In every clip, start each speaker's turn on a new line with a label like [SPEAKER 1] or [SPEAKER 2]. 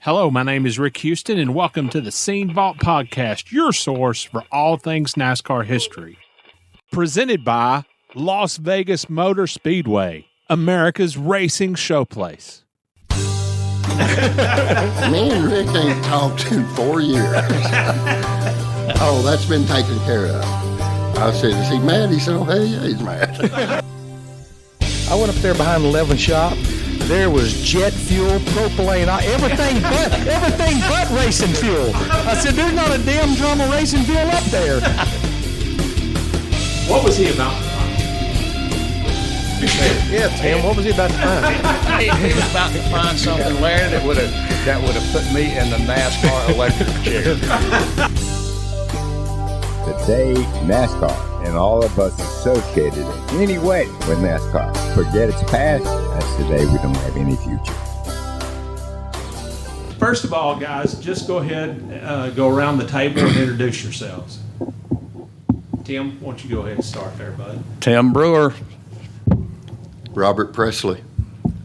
[SPEAKER 1] Hello, my name is Rick Houston, and welcome to the Scene Vault Podcast, your source for all things NASCAR history. Presented by Las Vegas Motor Speedway, America's racing showplace.
[SPEAKER 2] Me and Rick ain't talked in 4 years. Oh, that's been taken care of. I said, is he mad? He said, oh, hell yeah, he's mad.
[SPEAKER 3] I went up there behind the Levin shop. There was jet fuel, propylene, everything but racing fuel. I said, there's not a damn drum of racing fuel up there.
[SPEAKER 1] What was he about?
[SPEAKER 3] Yeah, Tim, what was he about to find?
[SPEAKER 4] He was about to find something, Larry, that would have put me in the NASCAR electric chair.
[SPEAKER 5] Today, NASCAR and all of us associated in any way with NASCAR forget its past, as today we don't have any future.
[SPEAKER 1] First of all, guys, just go ahead, go around the table and introduce yourselves. Tim, why don't you go ahead and start there, bud?
[SPEAKER 4] Tim Brewer.
[SPEAKER 2] Robert Presley.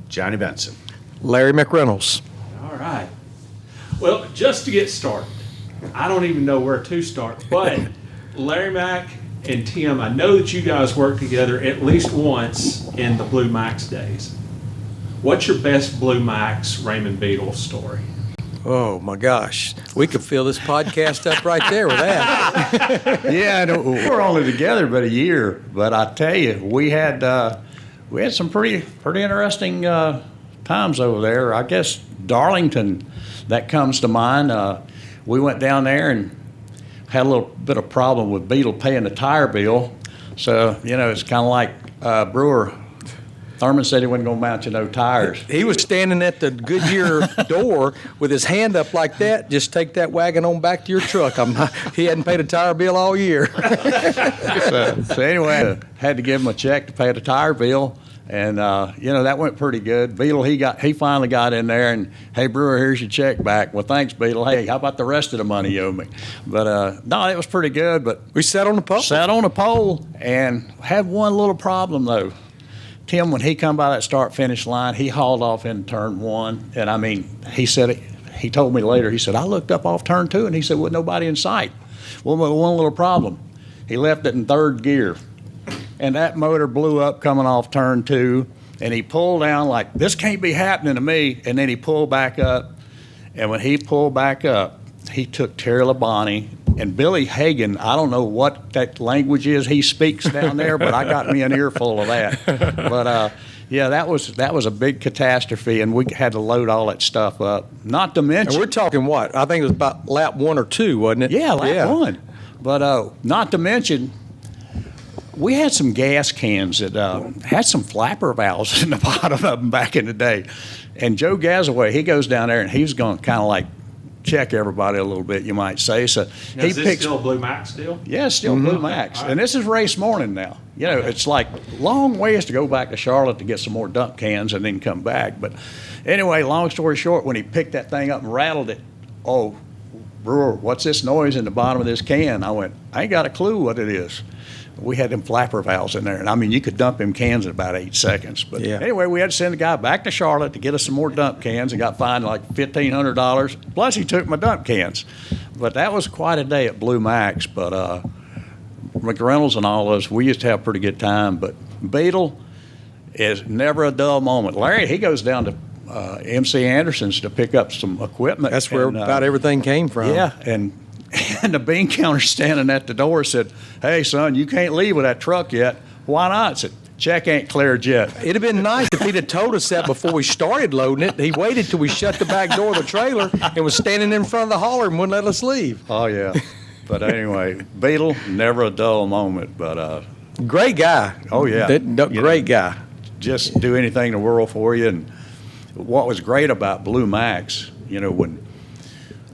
[SPEAKER 6] Johnny Benson.
[SPEAKER 3] Larry McReynolds.
[SPEAKER 1] All right. Well, just to get started, I don't even know where to start, but Larry Mack and Tim, I know that you guys worked together at least once in the Blue Max days. What's your best Blue Max Raymond Beadle story?
[SPEAKER 3] Oh, my gosh. We could fill this podcast up right there with that.
[SPEAKER 4] Yeah, we're only together but a year, but I tell you, we had some pretty interesting times over there. I guess Darlington, that comes to mind. We went down there and had a little bit of problem with Beadle paying the tire bill. So, it's kind of like Brewer. Thurman said he wasn't going to mount you no tires.
[SPEAKER 3] He was standing at the Goodyear door with his hand up like that. Just take that wagon on back to your truck. He hadn't paid a tire bill all year.
[SPEAKER 4] So anyway, had to give him a check to pay the tire bill. And, that went pretty good. Beadle, he finally got in there and, hey, Brewer, here's your check back. Well, thanks, Beadle. Hey, how about the rest of the money you owe me? But, no, it was pretty good. But
[SPEAKER 3] we sat on the pole.
[SPEAKER 4] Sat on the pole and had one little problem, though. Tim, when he come by that start-finish line, he hauled off in turn one. And, he told me later, he said, I looked up off turn two, and he said, well, nobody in sight. Well, one little problem. He left it in third gear. And that motor blew up coming off turn two, and he pulled down like, this can't be happening to me, and then he pulled back up. And when he pulled back up, he took Terry Labonte and Billy Hagan. I don't know what that language is he speaks down there, but I got me an earful of that. But, yeah, that was a big catastrophe, and we had to load all that stuff up. Not to mention.
[SPEAKER 3] And we're talking what? I think it was about lap 1 or 2, wasn't it?
[SPEAKER 4] Yeah, lap 1. But not to mention, we had some gas cans that had some flapper valves in the bottom of them back in the day. And Joe Gazaway, he goes down there and he's going to kind of like check everybody a little bit, you might say. So
[SPEAKER 1] now, is this still a Blue Max deal?
[SPEAKER 4] Yeah, it's still Blue Max. Right. And this is race morning now. It's like long ways to go back to Charlotte to get some more dump cans and then come back. But anyway, long story short, when he picked that thing up and rattled it, oh, Brewer, what's this noise in the bottom of this can? I went, I ain't got a clue what it is. We had them flapper valves in there, and you could dump them cans in about 8 seconds. But Anyway, we had to send the guy back to Charlotte to get us some more dump cans and got fined like $1,500. Plus, he took my dump cans. But that was quite a day at Blue Max. But McReynolds and all of us, we used to have a pretty good time. But Beadle is never a dull moment. Larry, he goes down to MC Anderson's to pick up some equipment.
[SPEAKER 3] That's where about everything came from.
[SPEAKER 4] Yeah, and the bean counter standing at the door said, hey, son, you can't leave with that truck yet. Why not? I said, check ain't cleared yet.
[SPEAKER 3] It'd have been nice if he'd have told us that before we started loading it. He waited till we shut the back door of the trailer and was standing in front of the hauler and wouldn't let us leave.
[SPEAKER 4] Oh, yeah. But anyway, Beadle, never a dull moment. But
[SPEAKER 3] great guy.
[SPEAKER 4] Oh, yeah.
[SPEAKER 3] Great guy.
[SPEAKER 4] Just do anything in the world for you. And what was great about Blue Max,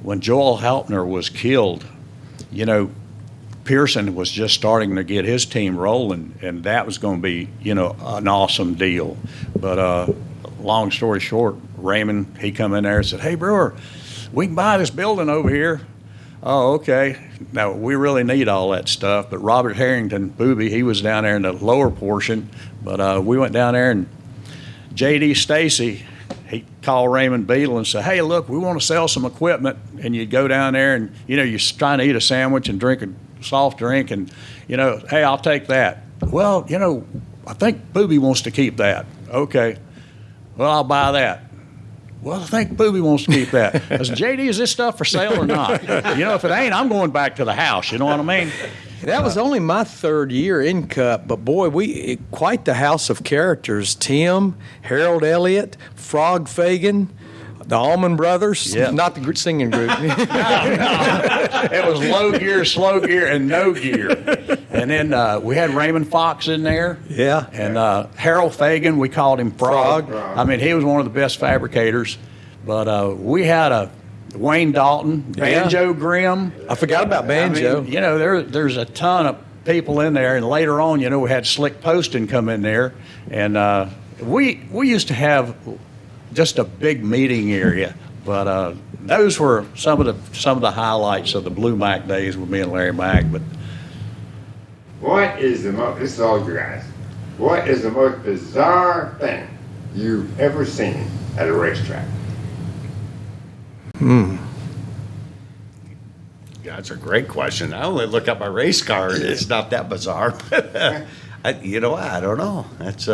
[SPEAKER 4] when Joel Halpner was killed, Pearson was just starting to get his team rolling, and that was going to be, an awesome deal. But long story short, Raymond, he come in there and said, hey, Brewer, we can buy this building over here. Oh, okay. Now, we really need all that stuff. But Robert Harrington, Booby, he was down there in the lower portion. But we went down there, and J.D. Stacy, he'd call Raymond Beadle and say, hey, look, we want to sell some equipment. And you'd go down there and, you're trying to eat a sandwich and drink a soft drink and, hey, I'll take that. Well, I think Booby wants to keep that. Okay. Well, I'll buy that. Well, I think Booby wants to keep that. I said, JD, is this stuff for sale or not? If it ain't, I'm going back to the house. You know what I mean?
[SPEAKER 3] That was only my third year in Cup, but boy, quite the house of characters. Tim, Harold Elliott, Frog Fagan, the Allman Brothers, not the singing group.
[SPEAKER 4] No. It was low gear, slow gear, and no gear. And then we had Raymond Fox in there.
[SPEAKER 3] Yeah.
[SPEAKER 4] And Harold Fagan, we called him Frog. I mean, he was one of the best fabricators. But we had a Wayne Dalton, Banjo Grimm.
[SPEAKER 3] I forgot about Banjo.
[SPEAKER 4] I mean, there's a ton of people in there. And later on, we had Slick Poston come in there. And we used to have just a big meeting area. But those were some of the highlights of the Blue Mac days with me and Larry Mack. But
[SPEAKER 5] What is the most, this is all you guys, what is the most bizarre thing you've ever seen at a racetrack?
[SPEAKER 6] That's a great question. I only look at my race car and it's not that bizarre. I don't know. That's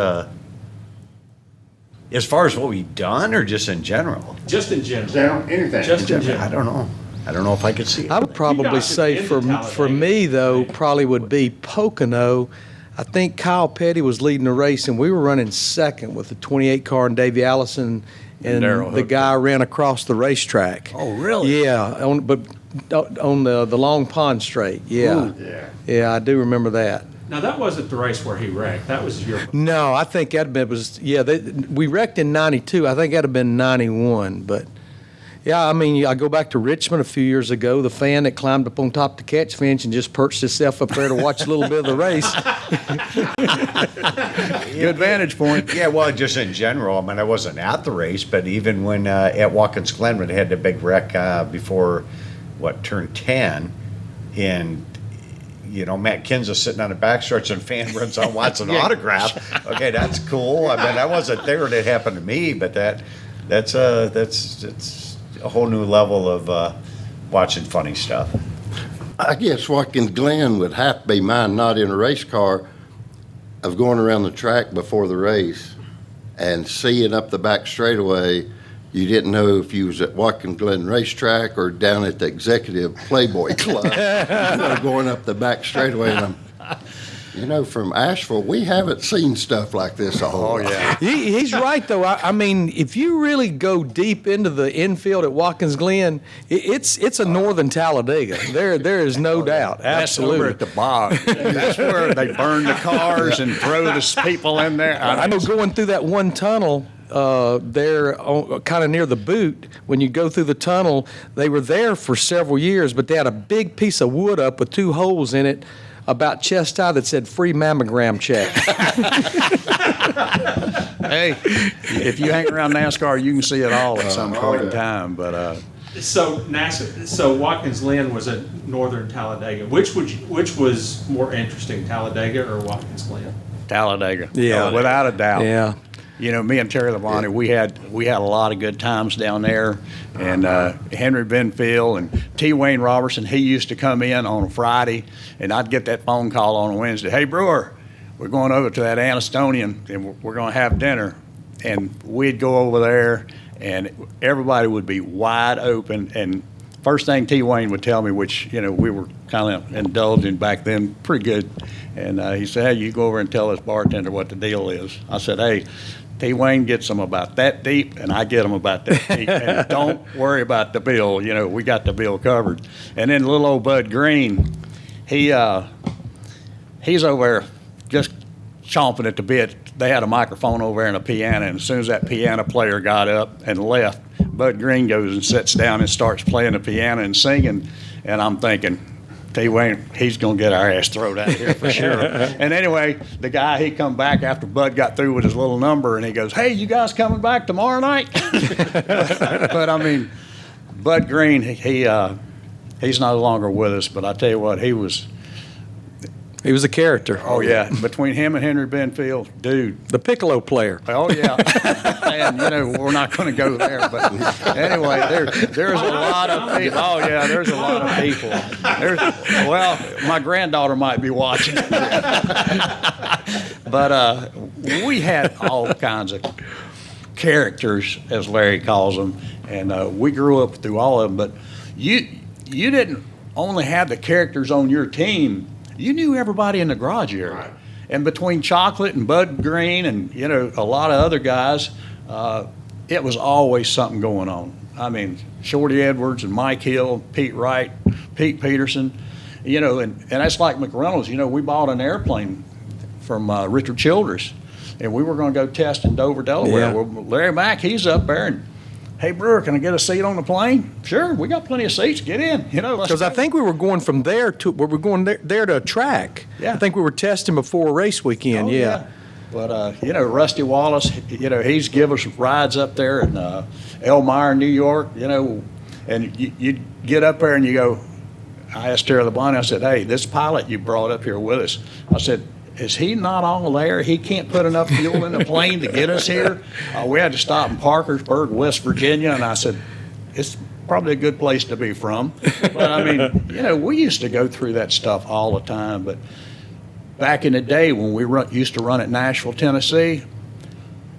[SPEAKER 6] as far as what we've done or just in general?
[SPEAKER 1] Just in general.
[SPEAKER 5] General, anything.
[SPEAKER 1] Just in general.
[SPEAKER 6] I don't know. I don't know if I could see it.
[SPEAKER 3] I would probably
[SPEAKER 1] guys
[SPEAKER 3] say
[SPEAKER 1] have been to
[SPEAKER 3] for
[SPEAKER 1] Talladega.
[SPEAKER 3] me, though, probably would be Pocono. I think Kyle Petty was leading the race, and we were running second with the 28 car and Davey Allison, and
[SPEAKER 4] Darryl
[SPEAKER 3] the
[SPEAKER 4] Hook.
[SPEAKER 3] guy ran across the racetrack.
[SPEAKER 4] Oh, really?
[SPEAKER 3] Yeah, on the Long Pond Straight. Yeah.
[SPEAKER 5] Yeah.
[SPEAKER 3] Yeah, I do remember that.
[SPEAKER 1] Now, that wasn't the race where he wrecked. That was your.
[SPEAKER 3] No, I think we wrecked in 92. I think that'd have been 91, but yeah, I mean, I go back to Richmond a few years ago, the fan that climbed up on top of the catch fence and just perched himself up there to watch a little bit of the race.
[SPEAKER 4] good vantage point.
[SPEAKER 6] Yeah, well, just in general. I mean, I wasn't at the race, but even when at Watkins Glen, when they had the big wreck before, turn 10, and Matt Kinza sitting on the backstretch and fan runs on Watson autograph. Okay, that's cool. I mean, I wasn't there when it happened to me, but that's a whole new level of watching funny stuff.
[SPEAKER 2] I guess Watkins Glen would have to be mine, not in a race car, of going around the track before the race and seeing up the back straightaway. You didn't know if you was at Watkins Glen Racetrack or down at the Executive Playboy Club, going up the back straightaway. And from Asheville, we haven't seen stuff like this a whole lot.
[SPEAKER 4] Yeah.
[SPEAKER 3] He's right, though. I mean, if you really go deep into the infield at Watkins Glen, it's a northern Talladega. There is no doubt.
[SPEAKER 4] That's over
[SPEAKER 3] Absolutely.
[SPEAKER 4] at the bog. That's where they burn the cars and throw the people in there.
[SPEAKER 3] I know going through that one tunnel there, kind of near the boot, when you go through the tunnel, they were there for several years, but they had a big piece of wood up with 2 holes in it about chest high that said free mammogram check.
[SPEAKER 4] Hey, if you hang around NASCAR, you can see it all at some point in
[SPEAKER 5] yeah.
[SPEAKER 4] time. But
[SPEAKER 1] So Watkins Glen was at Northern Talladega. Which was more interesting, Talladega or Watkins Glen?
[SPEAKER 4] Talladega,
[SPEAKER 3] Yeah.
[SPEAKER 4] without a doubt.
[SPEAKER 3] Yeah.
[SPEAKER 4] Me and Terry Labonte, we had a lot of good times down there, and Henry Benfield and T. Wayne Robertson. He used to come in on a Friday, and I'd get that phone call on a Wednesday. Hey, Brewer, we're going over to that Anastonian, and we're going to have dinner. And we'd go over there, and everybody would be wide open. And first thing T. Wayne would tell me, which we were kind of indulging back then, pretty good. And he said, "Hey, you go over and tell this bartender what the deal is." I said, "Hey, T. Wayne gets them about that deep, and I get them about that deep. And don't worry about the bill. We got the bill covered." And then little old Bud Green, he's over there just chomping at the bit. They had a microphone over there and a piano, and as soon as that piano player got up and left, Bud Green goes and sits down and starts playing the piano and singing. And I'm thinking, T. Wayne, he's going to get our ass thrown out here for sure. And anyway, the guy, he come back after Bud got through with his little number, and he goes, "Hey, you guys coming back tomorrow night?" But I mean, Bud Green, he's no longer with us, but I tell you what, he was
[SPEAKER 3] He was a character.
[SPEAKER 4] Oh, yeah. Between him and Henry Benfield, dude.
[SPEAKER 3] The piccolo player.
[SPEAKER 4] Oh, yeah. And, we're not going to go there. But anyway, there's a lot of people. Oh, yeah, there's a lot of people. Well, my granddaughter might be watching. But we had all kinds of characters, as Larry calls them, and we grew up through all of them. But you didn't only have the characters on your team. You knew everybody in the garage area. Right. And between Chocolate and Bud Green and, a lot of other guys, it was always something going on. I mean, Shorty Edwards and Mike Hill, Pete Wright, Pete Peterson, and that's like McReynolds. We bought an airplane from Richard Childress, and we were going to go test in Dover, Delaware.
[SPEAKER 3] Yeah.
[SPEAKER 4] Well, Larry Mack, he's up there, and hey, Brewer, can I get a seat on the plane? Sure, we got plenty of seats. Get in.
[SPEAKER 3] Because I think we were going from there to there to a track.
[SPEAKER 4] Yeah.
[SPEAKER 3] I think we were testing before a race weekend.
[SPEAKER 4] Oh,
[SPEAKER 3] yeah.
[SPEAKER 4] But Rusty Wallace, he's give us rides up there in Elmira, New York. And you get up there and you go. I asked Terry LeBlanc, I said, "Hey, this pilot you brought up here with us," I said, "Is he not all there? He can't put enough fuel in the plane to get us here." We had to stop in Parkersburg, West Virginia, and I said, "It's probably a good place to be from." But I mean, we used to go through that stuff all the time. But back in the day when we used to run at Nashville, Tennessee,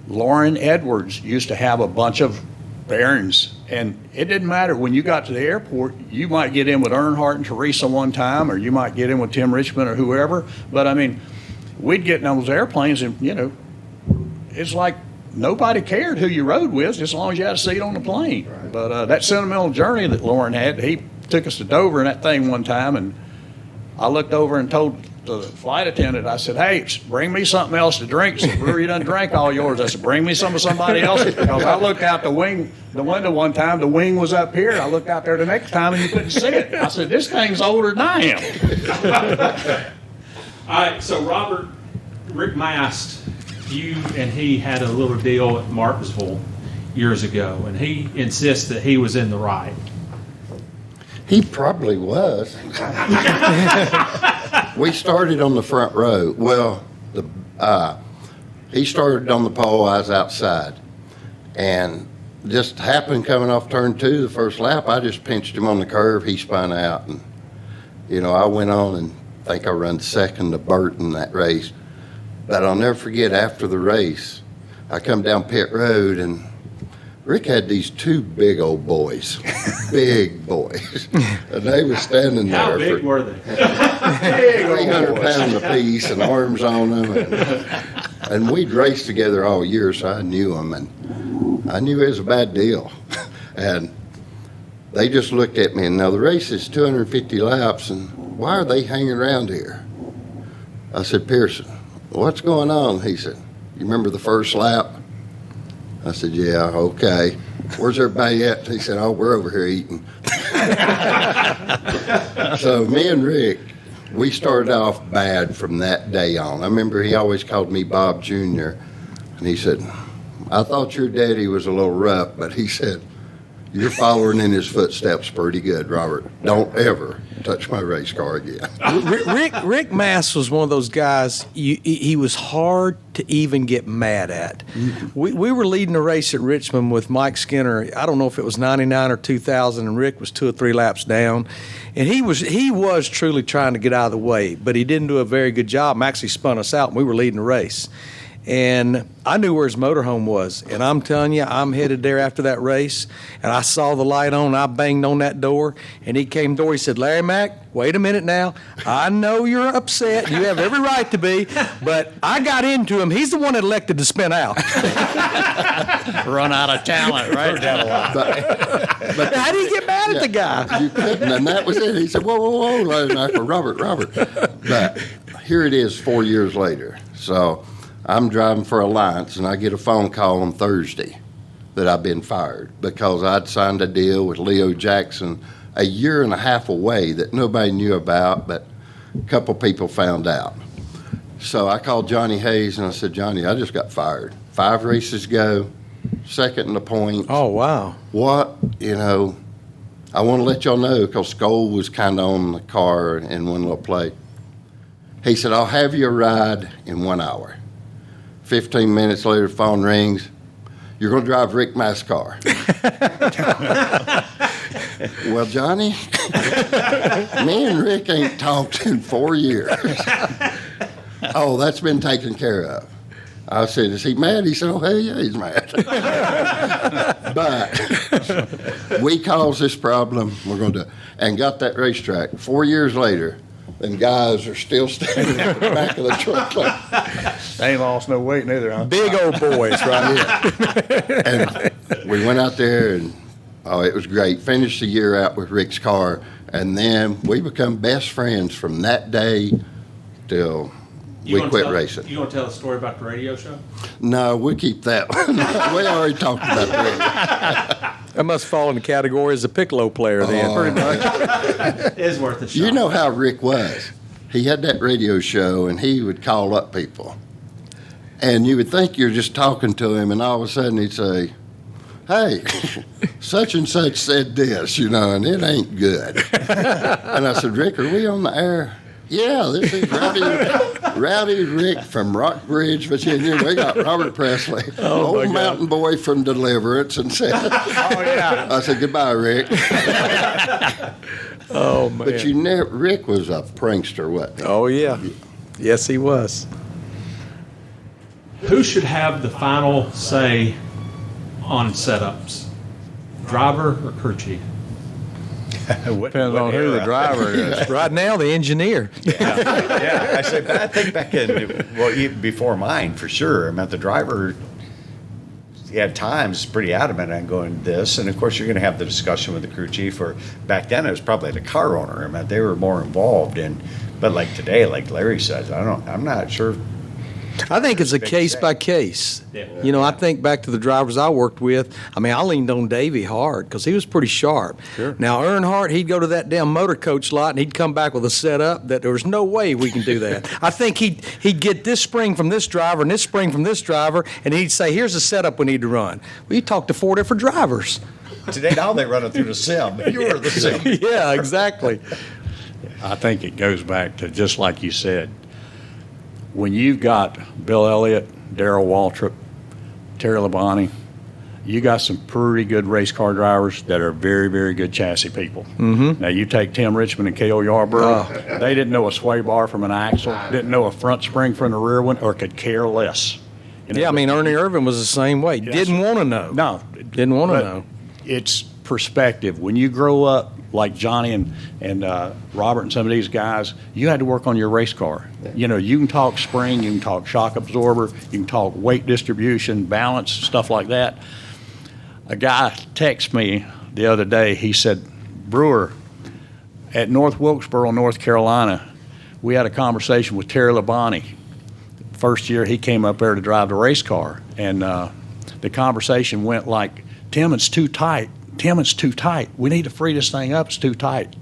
[SPEAKER 4] Lauren Edwards used to have a bunch of Barons, and it didn't matter when you got to the airport. You might get in with Earnhardt and Teresa one time, or you might get in with Tim Richmond or whoever. But I mean, we'd get in those airplanes and, it's like nobody cared who you rode with as long as you had a seat on the plane. Right. But that sentimental journey that Lauren had, he took us to Dover in that thing one time, and I looked over and told the flight attendant, I said, "Hey, bring me something else to drink." She said, "Brewer, you done drank all yours." I said, "Bring me some of somebody else's," because I looked out the window one time, the wing was up here. I looked out there the next time and you couldn't see it. I said, "This thing's older than I am."
[SPEAKER 1] All right, so Robert, Rick Mast, you and he had a little deal at Martinsville years ago, and he insists that he was in the right.
[SPEAKER 2] He probably was. We started on the front row. Well, he started on the pole, I was outside. And just happened coming off turn 2, the first lap, I just pinched him on the curve. He spun out. And, I went on and I think I run second to Burt in that race. But I'll never forget, after the race, I come down pit road and Rick had these 2 big old boys, big boys, and they were standing there.
[SPEAKER 1] How big were they?
[SPEAKER 2] 300 pounds apiece and arms on them. And we'd raced together all year, so I knew them, and I knew it was a bad deal. And they just looked at me, and now the race is 250 laps, and why are they hanging around here? I said, "Pearson, what's going on?" He said, "You remember the first lap?" I said, "Yeah, okay. Where's everybody at?" He said, "Oh, we're over here eating." So me and Rick, we started off bad from that day on. I remember he always called me Bob Jr., and he said, "I thought your daddy was a little rough," but he said, "You're following in his footsteps pretty good, Robert. Don't ever touch my race car again."
[SPEAKER 3] Rick Mast was one of those guys, he was hard to even get mad at. We were leading a race at Richmond with Mike Skinner. I don't know if it was 99 or 2000, and Rick was 2 or 3 laps down. And he was truly trying to get out of the way, but he didn't do a very good job. Actually spun us out, and we were leading the race. And I knew where his motorhome was. And I'm telling you, I'm headed there after that race. And I saw the light on. I banged on that door. And he came door. He said, "Larry Mack, wait a minute now. I know you're upset. You have every right to be. But I got into him. He's the one that elected to spin out."
[SPEAKER 4] Run out of talent, right?
[SPEAKER 2] But
[SPEAKER 3] How do you get mad at the guy?
[SPEAKER 2] You couldn't, and that was it. He said, "Whoa, whoa, whoa," Larry Mack, Robert. But here it is 4 years later. So I'm driving for Alliance, and I get a phone call on Thursday that I've been fired because I'd signed a deal with Leo Jackson a year and a half away that nobody knew about, but a couple people found out. So I called Johnny Hayes, and I said, "Johnny, I just got fired. 5 races go, second in the points.
[SPEAKER 3] Oh, wow.
[SPEAKER 2] What, I want to let y'all know," because Skoll was kind of on the car in one little play. He said, I'll have you a ride in 1 hour. 15 minutes later, phone rings. You're going to drive Rick Mast's car. Well, Johnny, me and Rick ain't talked in 4 years. Oh, that's been taken care of. I said, is he mad? He said, oh, hell yeah, he's mad. But we caused this problem. We're going to, and got that racetrack. 4 years later, them guys are still standing at the back of the truck.
[SPEAKER 4] They ain't lost no weight neither, huh?
[SPEAKER 3] Big old boys right here.
[SPEAKER 2] And we went out there, and oh, it was great. Finished the year out with Rick's car, and then we become best friends from that day till we quit racing.
[SPEAKER 1] You want to tell a story about the radio show?
[SPEAKER 2] No, we'll keep that one. We already talked about that.
[SPEAKER 3] That must fall in the category as a piccolo player then. Pretty much.
[SPEAKER 1] It is worth a shot.
[SPEAKER 2] You know how Rick was. He had that radio show, and he would call up people. And you would think you're just talking to him, and all of a sudden he'd say, hey, such and such said this, you know, and it ain't good. And I said, Rick, are we on the air? Yeah, this is Rowdy Rick from Rockbridge, Virginia. We got Robert Presley, old mountain boy from Deliverance, and said,
[SPEAKER 4] Oh, yeah.
[SPEAKER 2] I said, goodbye, Rick.
[SPEAKER 3] Oh, man.
[SPEAKER 2] But Rick was a prankster, wasn't he?
[SPEAKER 3] Oh, yeah. Yes, he was.
[SPEAKER 1] Who should have the final say on setups? Driver or crew chief?
[SPEAKER 4] Depends on who the driver is.
[SPEAKER 3] Right now, the engineer.
[SPEAKER 6] Yeah, I said, but I think back in, well, even before mine, for sure. I mean, the driver, at times, pretty adamant on going this, and of course, you're going to have the discussion with the crew chief, or back then, it was probably the car owner. I mean, they were more involved in, but like today, like Larry says, I'm not sure.
[SPEAKER 3] I think it's a case by case.
[SPEAKER 1] Yeah.
[SPEAKER 3] You know, I think back to the drivers I worked with. I mean, I leaned on Davey hard because he was pretty sharp.
[SPEAKER 4] Sure.
[SPEAKER 3] Now, Earnhardt, he'd go to that damn motor coach lot and he'd come back with a setup that there was no way we can do that. I think he'd get this spring from this driver and this spring from this driver, and he'd say, here's the setup we need to run. Well, you talked to 4 different drivers.
[SPEAKER 6] Today, now they run it through the sim. You were the sim.
[SPEAKER 3] Yeah, exactly.
[SPEAKER 4] I think it goes back to just like you said. When you've got Bill Elliott, Darrell Waltrip, Terry Labonte, you got some pretty good race car drivers that are very, very good chassis people. Mm-hmm. Now, you take Tim Richmond and Cale Yarborough, they didn't know a sway bar from an axle, didn't know a front spring from the rear one, or could care less. You know,
[SPEAKER 3] Yeah, I mean, Ernie Irvin was the same way.
[SPEAKER 4] Yes.
[SPEAKER 3] Didn't want to know.
[SPEAKER 4] No.
[SPEAKER 3] Didn't want to
[SPEAKER 4] But
[SPEAKER 3] know.
[SPEAKER 4] It's perspective. When you grow up like Johnny and Robert and some of these guys, you had to work on your race car. You know, you can talk spring, you can talk shock absorber, you can talk weight distribution, balance, stuff like that. A guy texted me the other day. He said, Brewer, at North Wilkesboro, North Carolina, we had a conversation with Terry Labonte. First year he came up there to drive the race car, and the conversation went like, Tim, it's too tight. Tim, it's too tight. We need to free this thing up. It's too tight.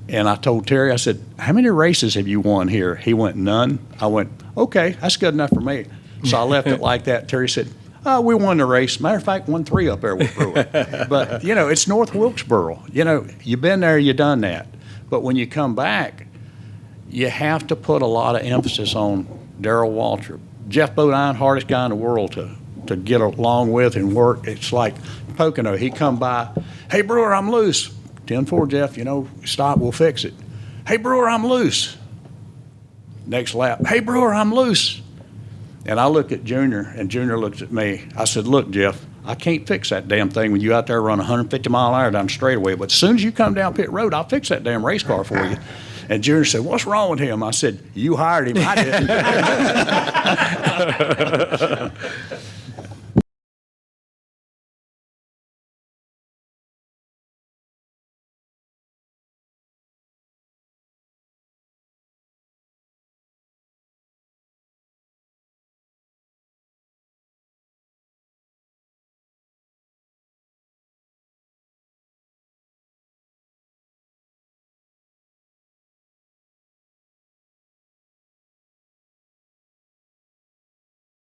[SPEAKER 4] And I told Terry, I said, how many races have you won here? He went, none. I went, okay, that's good enough for me. So I left it like that. Terry said, we won the race. Matter of fact, won 3 up there with Brewer. But, you know, it's North Wilkesboro. You know, you've been there, you've done that. But when you come back, you have to put a lot of emphasis on Darrell Waltrip. Jeff Bodine, hardest guy in the world to get along with and work. It's like Pocono. He come by, hey, Brewer, I'm loose. 10-4, Jeff, you know, stop, we'll fix it. Hey, Brewer, I'm loose. Next lap, hey, Brewer, I'm loose. And I look at Junior, and Junior looks at me. I said, look, Jeff, I can't fix that damn thing when you out there run 150 mile an hour down the straightaway, but as soon as you come down pit road, I'll fix that damn race car for you. And Junior said, what's wrong with him? I said, you hired him, I didn't.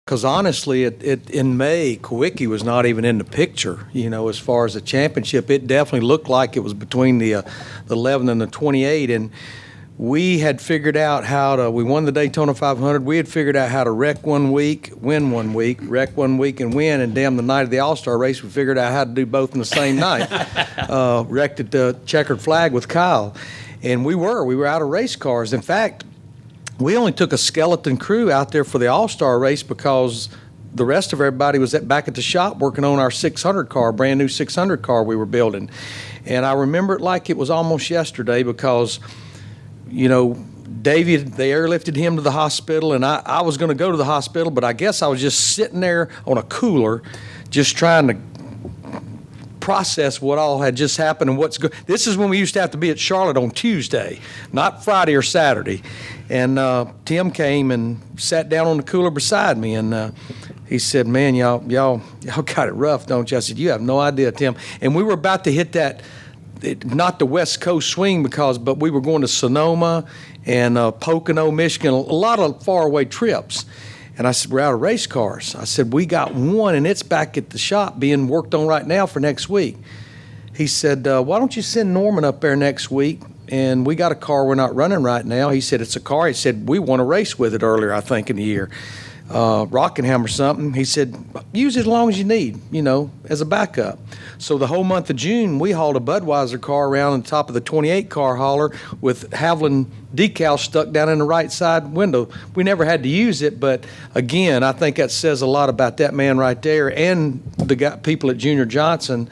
[SPEAKER 3] Because honestly, in May, Kawicki was not even in the picture. You know, as far as the championship, it definitely looked like it was between the 11 and the 28. And we had figured out we won the Daytona 500. We had figured out how to wreck one week, win one week, wreck one week, and win. And damn, the night of the All-Star race, we figured out how to do both in the same night. Wrecked at the checkered flag with Kyle. And we were out of race cars. In fact, we only took a skeleton crew out there for the All-Star race because the rest of everybody was back at the shop working on our 600 car, brand new 600 car we were building. And I remember it like it was almost yesterday because, you know, David, they airlifted him to the hospital, and I was going to go to the hospital, but I guess I was just sitting there on a cooler just trying to process what all had just happened and what's good. This is when we used to have to be at Charlotte on Tuesday, not Friday or Saturday. And Tim came and sat down on the cooler beside me, and he said, "Man, y'all got it rough, don't you?" I said, "You have no idea, Tim." And we were about to hit that, not the West Coast swing but we were going to Sonoma and Pocono, Michigan, a lot of faraway trips. And I said, "We're out of race cars." I said, "We got one, and it's back at the shop being worked on right now for next week." He said, "Why don't you send Norman up there next week? And we got a car we're not running right now." He said, "It's a car." He said, "We won a race with it earlier, I think, in the year. Rockingham or something." He said, "Use it as long as you need, as a backup." So the whole month of June, we hauled a Budweiser car around on top of the 28 car hauler with Haviland decals stuck down in the right side window. We never had to use it, but again, I think that says a lot about that man right there and the people at Junior Johnson.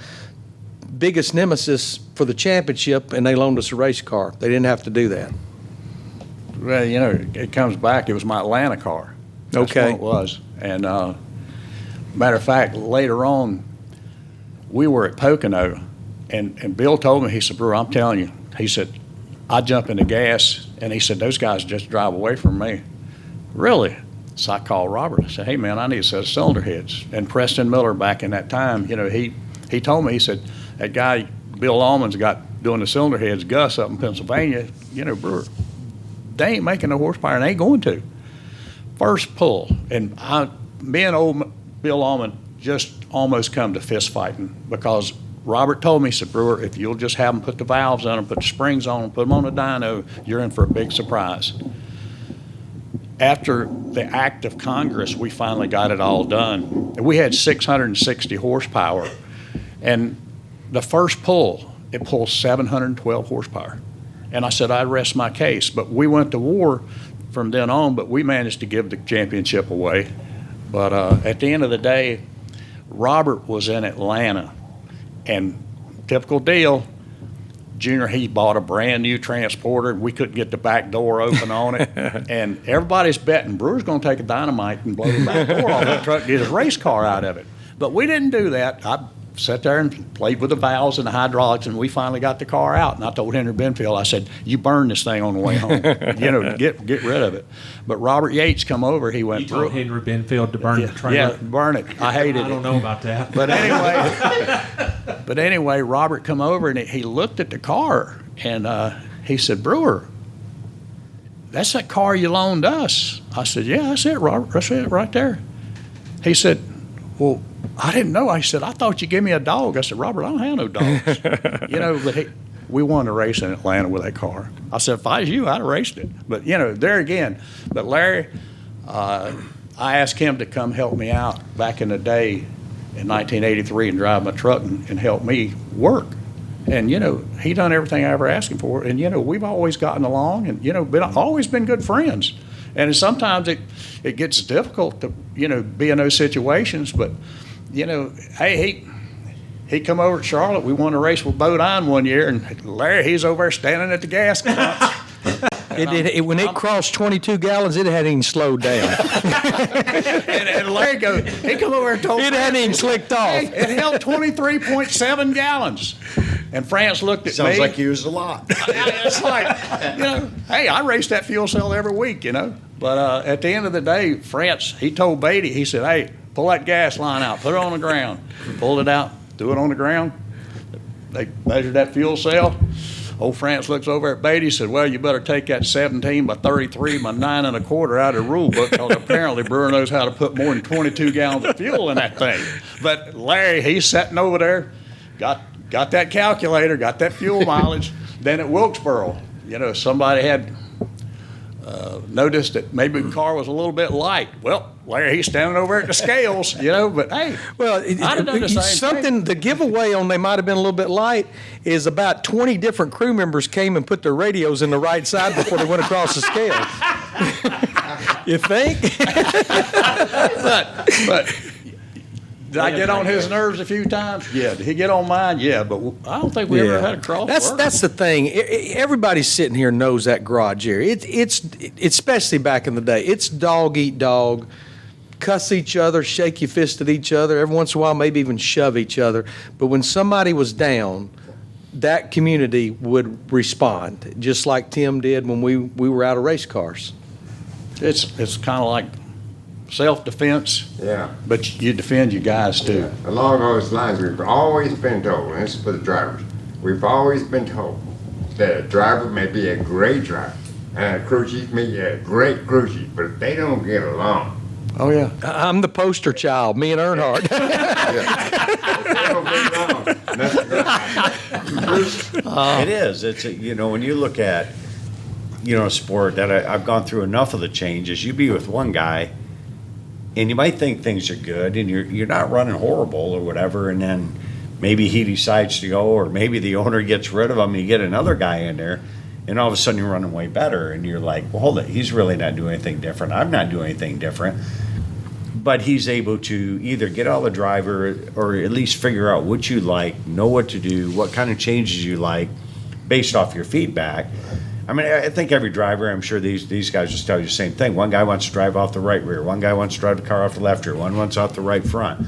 [SPEAKER 3] Biggest nemesis for the championship, and they loaned us a race car. They didn't have to do that.
[SPEAKER 4] Well, it comes back. It was my Atlanta car. That's
[SPEAKER 3] Okay.
[SPEAKER 4] what it was. And matter of fact, later on, we were at Pocono, and Bill told me, he said, "Brewer, I'm telling you," he said, "I jump in the gas," and he said, "Those guys just drive away from me." Really? So I called Robert. I said, "Hey, man, I need a set of cylinder heads." And Preston Miller, back in that time, he told me, he said, "That guy, Bill Allman's got doing the cylinder heads, Gus, up in Pennsylvania, Brewer, they ain't making no horsepower, and they ain't going to." First pull, and me and old Bill Allman just almost come to fist fighting because Robert told me, he said, "Brewer, if you'll just have them put the valves on them, put the springs on them, put them on the dyno, you're in for a big surprise." After the act of Congress, we finally got it all done. We had 660 horsepower, and the first pull, it pulls 712 horsepower. And I said, "I rest my case." But we went to war from then on, but we managed to give the championship away. But at the end of the day, Robert was in Atlanta, and typical deal, Junior, he bought a brand new transporter. We couldn't get the back door open on it. And everybody's betting Brewer's going to take a dynamite and blow the back door off that truck, get his race car out of it. But we didn't do that. I sat there and played with the valves and the hydraulics, and we finally got the car out. And I told Henry Benfield, I said, "You burn this thing on the way home, get rid of it." But Robert Yates come over. He went,
[SPEAKER 1] You told Henry Benfield to burn the trailer.
[SPEAKER 4] Yeah, burn it. I hated it.
[SPEAKER 1] I don't know about that.
[SPEAKER 4] But anyway, Robert come over and he looked at the car and he said, "Brewer, that's that car you loaned us." I said, "Yeah, that's it, Robert. That's it right there." He said, "Well, I didn't know." I said, "I thought you gave me a dog." I said, "Robert, I don't have no dogs." But we won a race in Atlanta with that car. I said, "If I was you, I'd have raced it." But, there again. But Larry, I asked him to come help me out back in the day in 1983 and drive my truck and help me work. And, he done everything I ever asked him for. And, we've always gotten along and, always been good friends. And sometimes it gets difficult to, be in those situations. But, hey, he come over to Charlotte. We won a race with Bodine one year. And Larry, he's over there standing at the gas pump.
[SPEAKER 3] When it crossed 22 gallons, it hadn't even slowed down.
[SPEAKER 4] and Larry goes, he come over and told
[SPEAKER 3] It hadn't even slicked off.
[SPEAKER 4] Hey, it held 23.7 gallons. And France looked at me.
[SPEAKER 6] Sounds like you used a lot.
[SPEAKER 4] It's like, hey, I race that fuel cell every week, But at the end of the day, France, he told Beatty, he said, "Hey, pull that gas line out, put it on the ground." Pulled it out, threw it on the ground. They measured that fuel cell. Old France looks over at Beatty and said, "Well, you better take that 17 by 33 by 9 1/4 out of the rule book, because apparently Brewer knows how to put more than 22 gallons of fuel in that thing." But Larry, he's sitting over there, got that calculator, got that fuel mileage. Then at Wilkesboro, somebody had noticed that maybe the car was a little bit light. Well, Larry, he's standing over at the scales, but hey,
[SPEAKER 3] Well,
[SPEAKER 4] I'd have done the same
[SPEAKER 3] something, the giveaway on they might have been a little bit light is about 20 different crew members came and put their radios in the right side before they went across the scale. You think?
[SPEAKER 4] but did I get on his nerves a few times? Yeah. Did he get on mine? Yeah. But I don't think we ever had a cross.
[SPEAKER 3] That's the thing. Everybody sitting here knows that garage area. It's especially back in the day. It's dog eat dog, cuss each other, shake your fist at each other. Every once in a while, maybe even shove each other. But when somebody was down, that community would respond, just like Tim did when we were out of race cars.
[SPEAKER 4] It's kind of like self-defense.
[SPEAKER 5] Yeah.
[SPEAKER 4] But you defend your guys too.
[SPEAKER 5] Along those lines, we've always been told, and this is for the drivers, we've always been told that a driver may be a great driver and a crew chief may be a great crew chief, but if they don't get along,
[SPEAKER 4] Oh yeah.
[SPEAKER 3] I'm the poster child, me and Earnhardt.
[SPEAKER 6] It is. It's when you look at a sport that I've gone through enough of the changes. You be with one guy, and you might think things are good, and you're not running horrible or whatever, and then maybe he decides to go, or maybe the owner gets rid of him, and you get another guy in there, and all of a sudden you're running way better, and you're like, well, hold it, he's really not doing anything different. I'm not doing anything different. But he's able to either get out of the driver or at least figure out what you like, know what to do, what kind of changes you like based off your feedback. I mean, I think every driver, I'm sure these guys just tell you the same thing. One guy wants to drive off the right rear. One guy wants to drive the car off the left rear. One wants off the right front.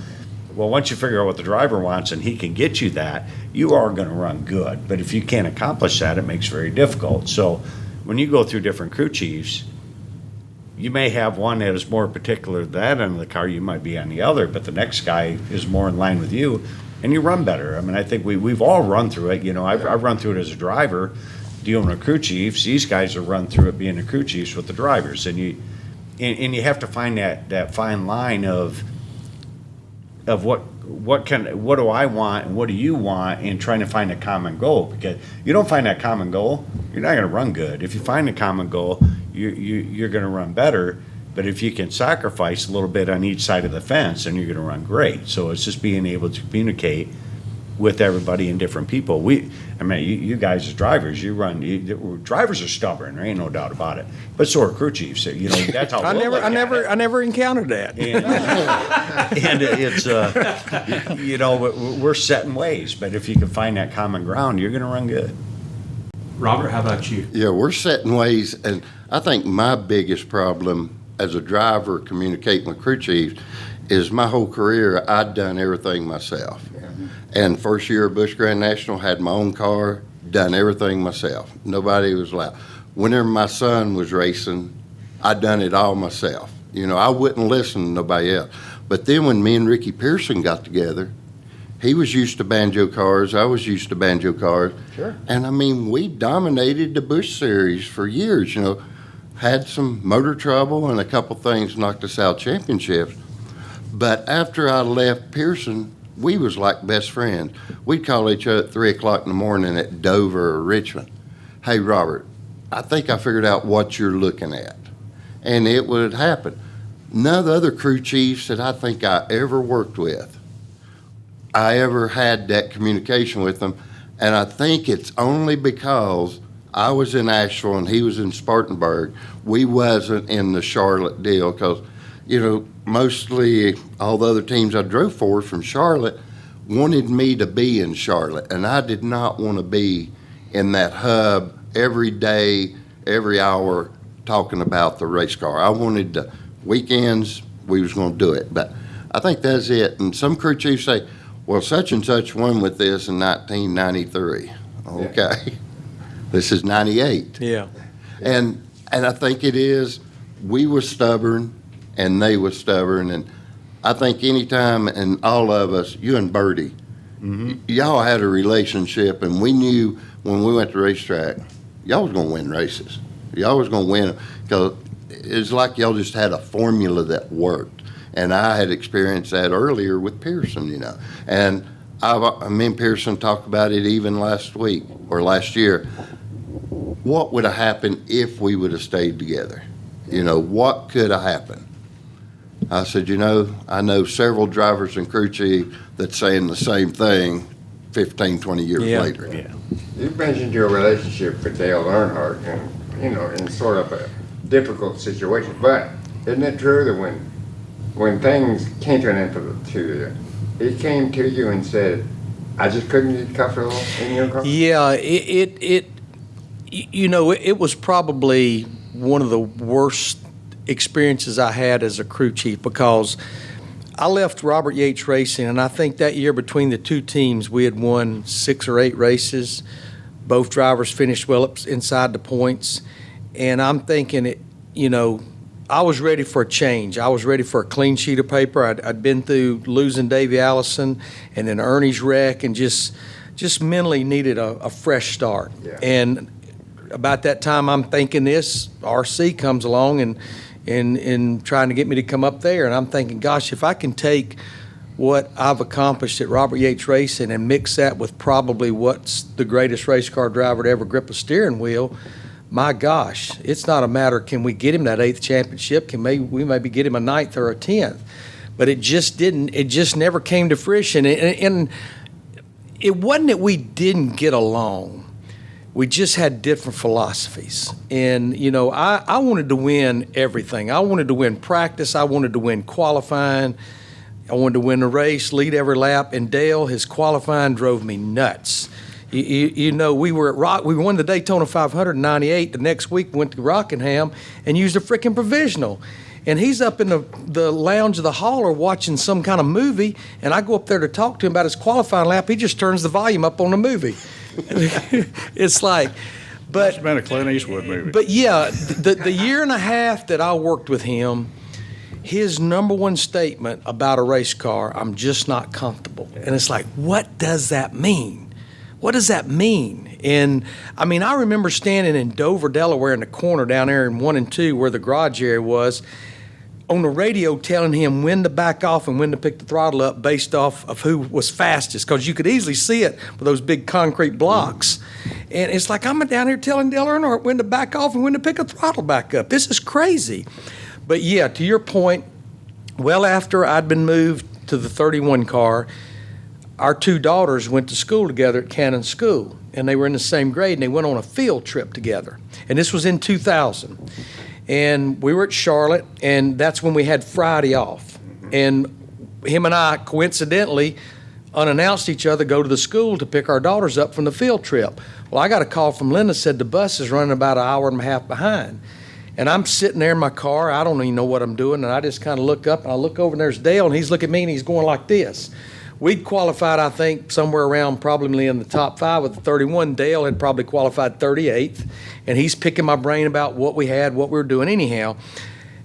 [SPEAKER 6] Well, once you figure out what the driver wants and he can get you that, you are going to run good. But if you can't accomplish that, it makes it very difficult. So when you go through different crew chiefs, you may have one that is more particular to that end of the car, you might be on the other, but the next guy is more in line with you, and you run better. I mean, I think we've all run through it. I've run through it as a driver, dealing with crew chiefs. These guys have run through it being the crew chiefs with the drivers, and you have to find that fine line of what do I want and what do you want, and trying to find a common goal. Because you don't find that common goal, you're not going to run good. If you find a common goal, you're going to run better. But if you can sacrifice a little bit on each side of the fence, then you're going to run great. So it's just being able to communicate with everybody and different people. You guys as drivers, drivers are stubborn. There ain't no doubt about it. But so are crew chiefs. That's how
[SPEAKER 3] I never encountered that.
[SPEAKER 6] And it's we're set in ways. But if you can find that common ground, you're going to run good.
[SPEAKER 1] Robert, how about you?
[SPEAKER 2] Yeah, we're set in ways, and I think my biggest problem as a driver communicating with crew chiefs is my whole career, I'd done everything myself. And first year of Busch Grand National, had my own car, done everything myself. Nobody was allowed. Whenever my son was racing, I'd done it all myself. I wouldn't listen to nobody else. But then when me and Ricky Pearson got together, he was used to banjo cars, I was used to banjo cars.
[SPEAKER 6] Sure.
[SPEAKER 2] And we dominated the Busch Series for years, had some motor trouble and a couple things knocked us out championships. But after I left Pearson, we was like best friends. We'd call each other at 3 o'clock in the morning at Dover or Richmond. Hey, Robert, I think I figured out what you're looking at. And it would happen. None of the other crew chiefs that I think I ever worked with, I ever had that communication with them. And I think it's only because I was in Asheville and he was in Spartanburg. We wasn't in the Charlotte deal because, mostly all the other teams I drove for from Charlotte wanted me to be in Charlotte. And I did not want to be in that hub every day, every hour talking about the race car. I wanted the weekends, we was going to do it. But I think that's it. And some crew chiefs say, well, such and such won with this in 1993. Okay. Yeah. This is 98.
[SPEAKER 3] Yeah.
[SPEAKER 2] And I think it is, we were stubborn and they were stubborn. And I think anytime, and all of us, you and Birdie, y'all had a relationship, and we knew when we went to racetrack, y'all was going to win races. Y'all was going to win because it's like y'all just had a formula that worked. And I had experienced that earlier with Pearson, And me and Pearson talked about it even last week or last year. what would have happened if we would have stayed together? You know, what could have happened? I said, you know, I know several drivers and crew chief that's saying the same thing 15, 20 years
[SPEAKER 3] Yeah.
[SPEAKER 2] later.
[SPEAKER 4] Yeah.
[SPEAKER 5] You mentioned your relationship with Dale Earnhardt and, you know, in sort of a difficult situation, but isn't it true that when things came to an end to you, he came to you and said, I just couldn't get comfortable in your car?
[SPEAKER 3] Yeah, you know, it was probably one of the worst experiences I had as a crew chief, because I left Robert Yates Racing, and I think that year between the two teams we had won 6 or 8 races. Both drivers finished well up inside the points, and I'm thinking, you know, I was ready for a change. I was ready for a clean sheet of paper. I'd been through losing Davey Allison and then Ernie's wreck, and just mentally needed a fresh start.
[SPEAKER 5] Yeah.
[SPEAKER 3] And about that time, I'm thinking this RC comes along and trying to get me to come up there, and I'm thinking, gosh, if I can take what I've accomplished at Robert Yates Racing and mix that with probably what's the greatest race car driver to ever grip a steering wheel, my gosh, it's not a matter, can we get him that 8th championship? We maybe get him a 9th or a 10th? But it just never came to fruition. And it wasn't that we didn't get along. We just had different philosophies. And, you know, I wanted to win everything. I wanted to win practice. I wanted to win qualifying. I wanted to win the race, lead every lap. And Dale, his qualifying drove me nuts. You know, we won the Daytona 500 in '98. The next week we went to Rockingham and used a freaking provisional. And he's up in the lounge of the hauler watching some kind of movie, and I go up there to talk to him about his qualifying lap. He just turns the volume up on the movie. It's like,
[SPEAKER 4] It's been a Clint Eastwood movie.
[SPEAKER 3] but yeah, the year and a half that I worked with him, his number one statement about a race car, I'm just not comfortable. And it's like, what does that mean? What does that mean? And I mean, I remember standing in Dover, Delaware in the corner down there in 1 and 2 where the garage area was, on the radio telling him when to back off and when to pick the throttle up based off of who was fastest, because you could easily see it with those big concrete blocks. And it's like, I'm down here telling Dale Earnhardt when to back off and when to pick a throttle back up. This is crazy. But yeah, to your point, well after I'd been moved to the 31 car, our 2 daughters went to school together at Cannon School, and they were in the same grade, and they went on a field trip together. And this was in 2000. And we were at Charlotte, and that's when we had Friday off. And him and I, coincidentally, unannounced each other, go to the school to pick our daughters up from the field trip. Well, I got a call from Linda, said the bus is running about an hour and a half behind. And I'm sitting there in my car, I don't even know what I'm doing, and I just kind of look up, and I look over, and there's Dale, and he's looking at me, and he's going like this. We'd qualified, I think, somewhere around probably in the top 5 with the 31. Dale had probably qualified 38th, and he's picking my brain about what we had, what we were doing. Anyhow,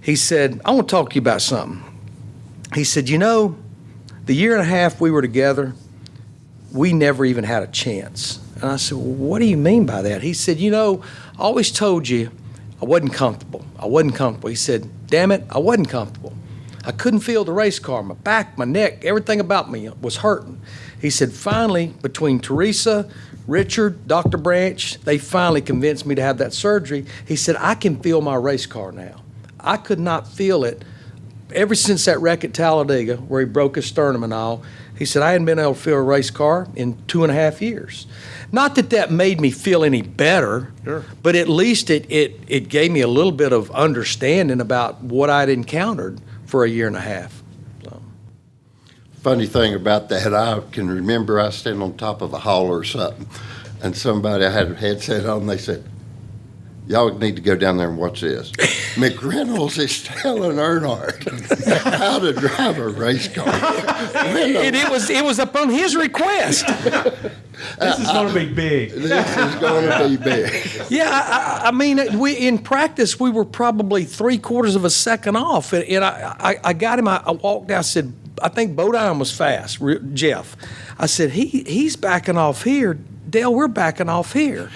[SPEAKER 3] he said, I want to talk to you about something. He said, you know, the year and a half we were together, we never even had a chance. And I said, well, what do you mean by that? He said, you know, I always told you I wasn't comfortable. I wasn't comfortable. He said, damn it, I wasn't comfortable. I couldn't feel the race car. My back, my neck, everything about me was hurting. He said, finally, between Teresa, Richard, Dr. Branch, they finally convinced me to have that surgery. He said, I can feel my race car now. I could not feel it ever since that wreck at Talladega where he broke his sternum and all. He said, I hadn't been able to feel a race car in 2.5 years. Not that that made me feel any better,
[SPEAKER 4] Sure.
[SPEAKER 3] but at least it gave me a little bit of understanding about what I'd encountered for a year and a half. So.
[SPEAKER 2] Funny thing about that, I can remember I standing on top of a hauler or something, and somebody, I had a headset on, they said, y'all need to go down there and watch this. McReynolds is telling Earnhardt how to drive a race car.
[SPEAKER 3] And it was upon his request.
[SPEAKER 1] This is going to be big.
[SPEAKER 2] This is going to be big.
[SPEAKER 3] Yeah, I mean, we in practice we were probably 3/4 of a second off, and I got him. I walked out. I said, I think Bodine was fast, Jeff. I said he's backing off here. Dale, we're backing off here.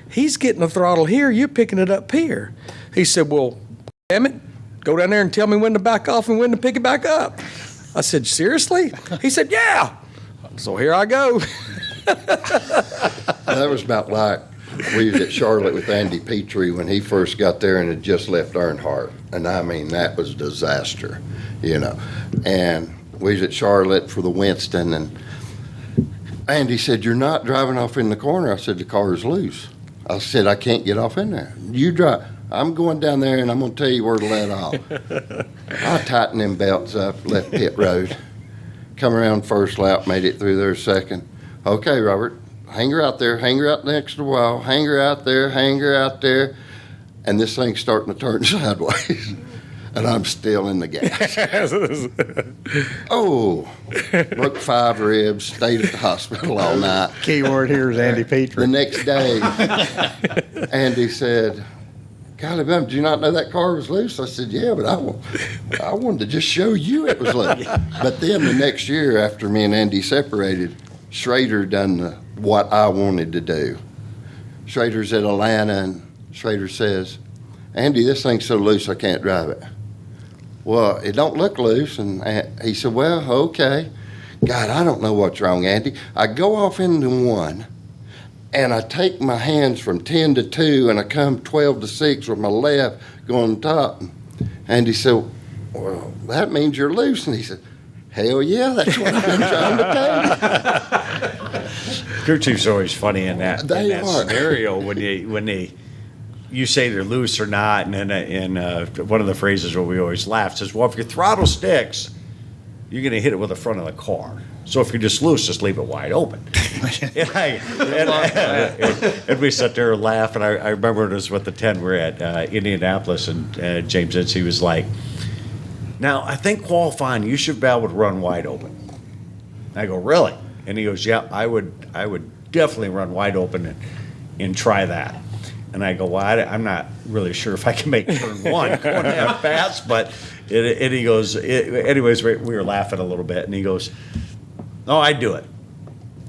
[SPEAKER 3] He's getting the throttle here. You're picking it up here. He said, well, damn it, go down there and tell me when to back off and when to pick it back up. I said, seriously? He said, yeah. So here I go.
[SPEAKER 2] That was about like We was at Charlotte with Andy Petrie when he first got there and had just left Earnhardt. And I mean, that was a disaster, you know. And we was at Charlotte for the Winston, and Andy said, "You're not driving off in the corner." I said, "The car is loose." I said, "I can't get off in there. You drive. I'm going down there and I'm going to tell you where to let off." I tightened them belts up, left pit road, come around first lap, made it through there second. "Okay, Robert, hang her out there, hang her out next to the wall, hang her out there, hang her out there." And this thing's starting to turn sideways. And I'm still in the gas. Oh, broke 5 ribs, stayed at the hospital all night.
[SPEAKER 4] Key word here is Andy Petrie.
[SPEAKER 2] The next day, Andy said, "Golly, Bum, did you not know that car was loose?" I said, "Yeah, but I wanted to just show you it was loose." But then the next year, after me and Andy separated, Schrader done what I wanted to do. Schrader's at Atlanta, and Schrader says, "Andy, this thing's so loose I can't drive it." "Well, it don't look loose." And he said, "Well, okay." "God, I don't know what's wrong, Andy. I go off into 1, and I take my hands from 10 to 2, and I come 12 to 6 with my left going top." And he said, "Well, that means you're loose." And he said, "Hell yeah, that's what I've been trying to tell you."
[SPEAKER 6] Crew chief's always funny in that,
[SPEAKER 2] They
[SPEAKER 6] in that
[SPEAKER 2] are.
[SPEAKER 6] scenario when you say they're loose or not, and then one of the phrases where we always laugh says, "Well, if your throttle sticks, you're going to hit it with the front of the car. So if you're just loose, just leave it wide open." and we sat there and laugh, and I remember it was with the 10, we're at Indianapolis, and James Ince, he was like, "Now, I think qualifying, you should be able to run wide open." I go, "Really?" And he goes, "Yeah, I would definitely run wide open and try that." And I go, "Well, I'm not really sure if I can make turn 1 going that fast," but and he goes, anyways, we were laughing a little bit, and he goes, "No, I'd do it."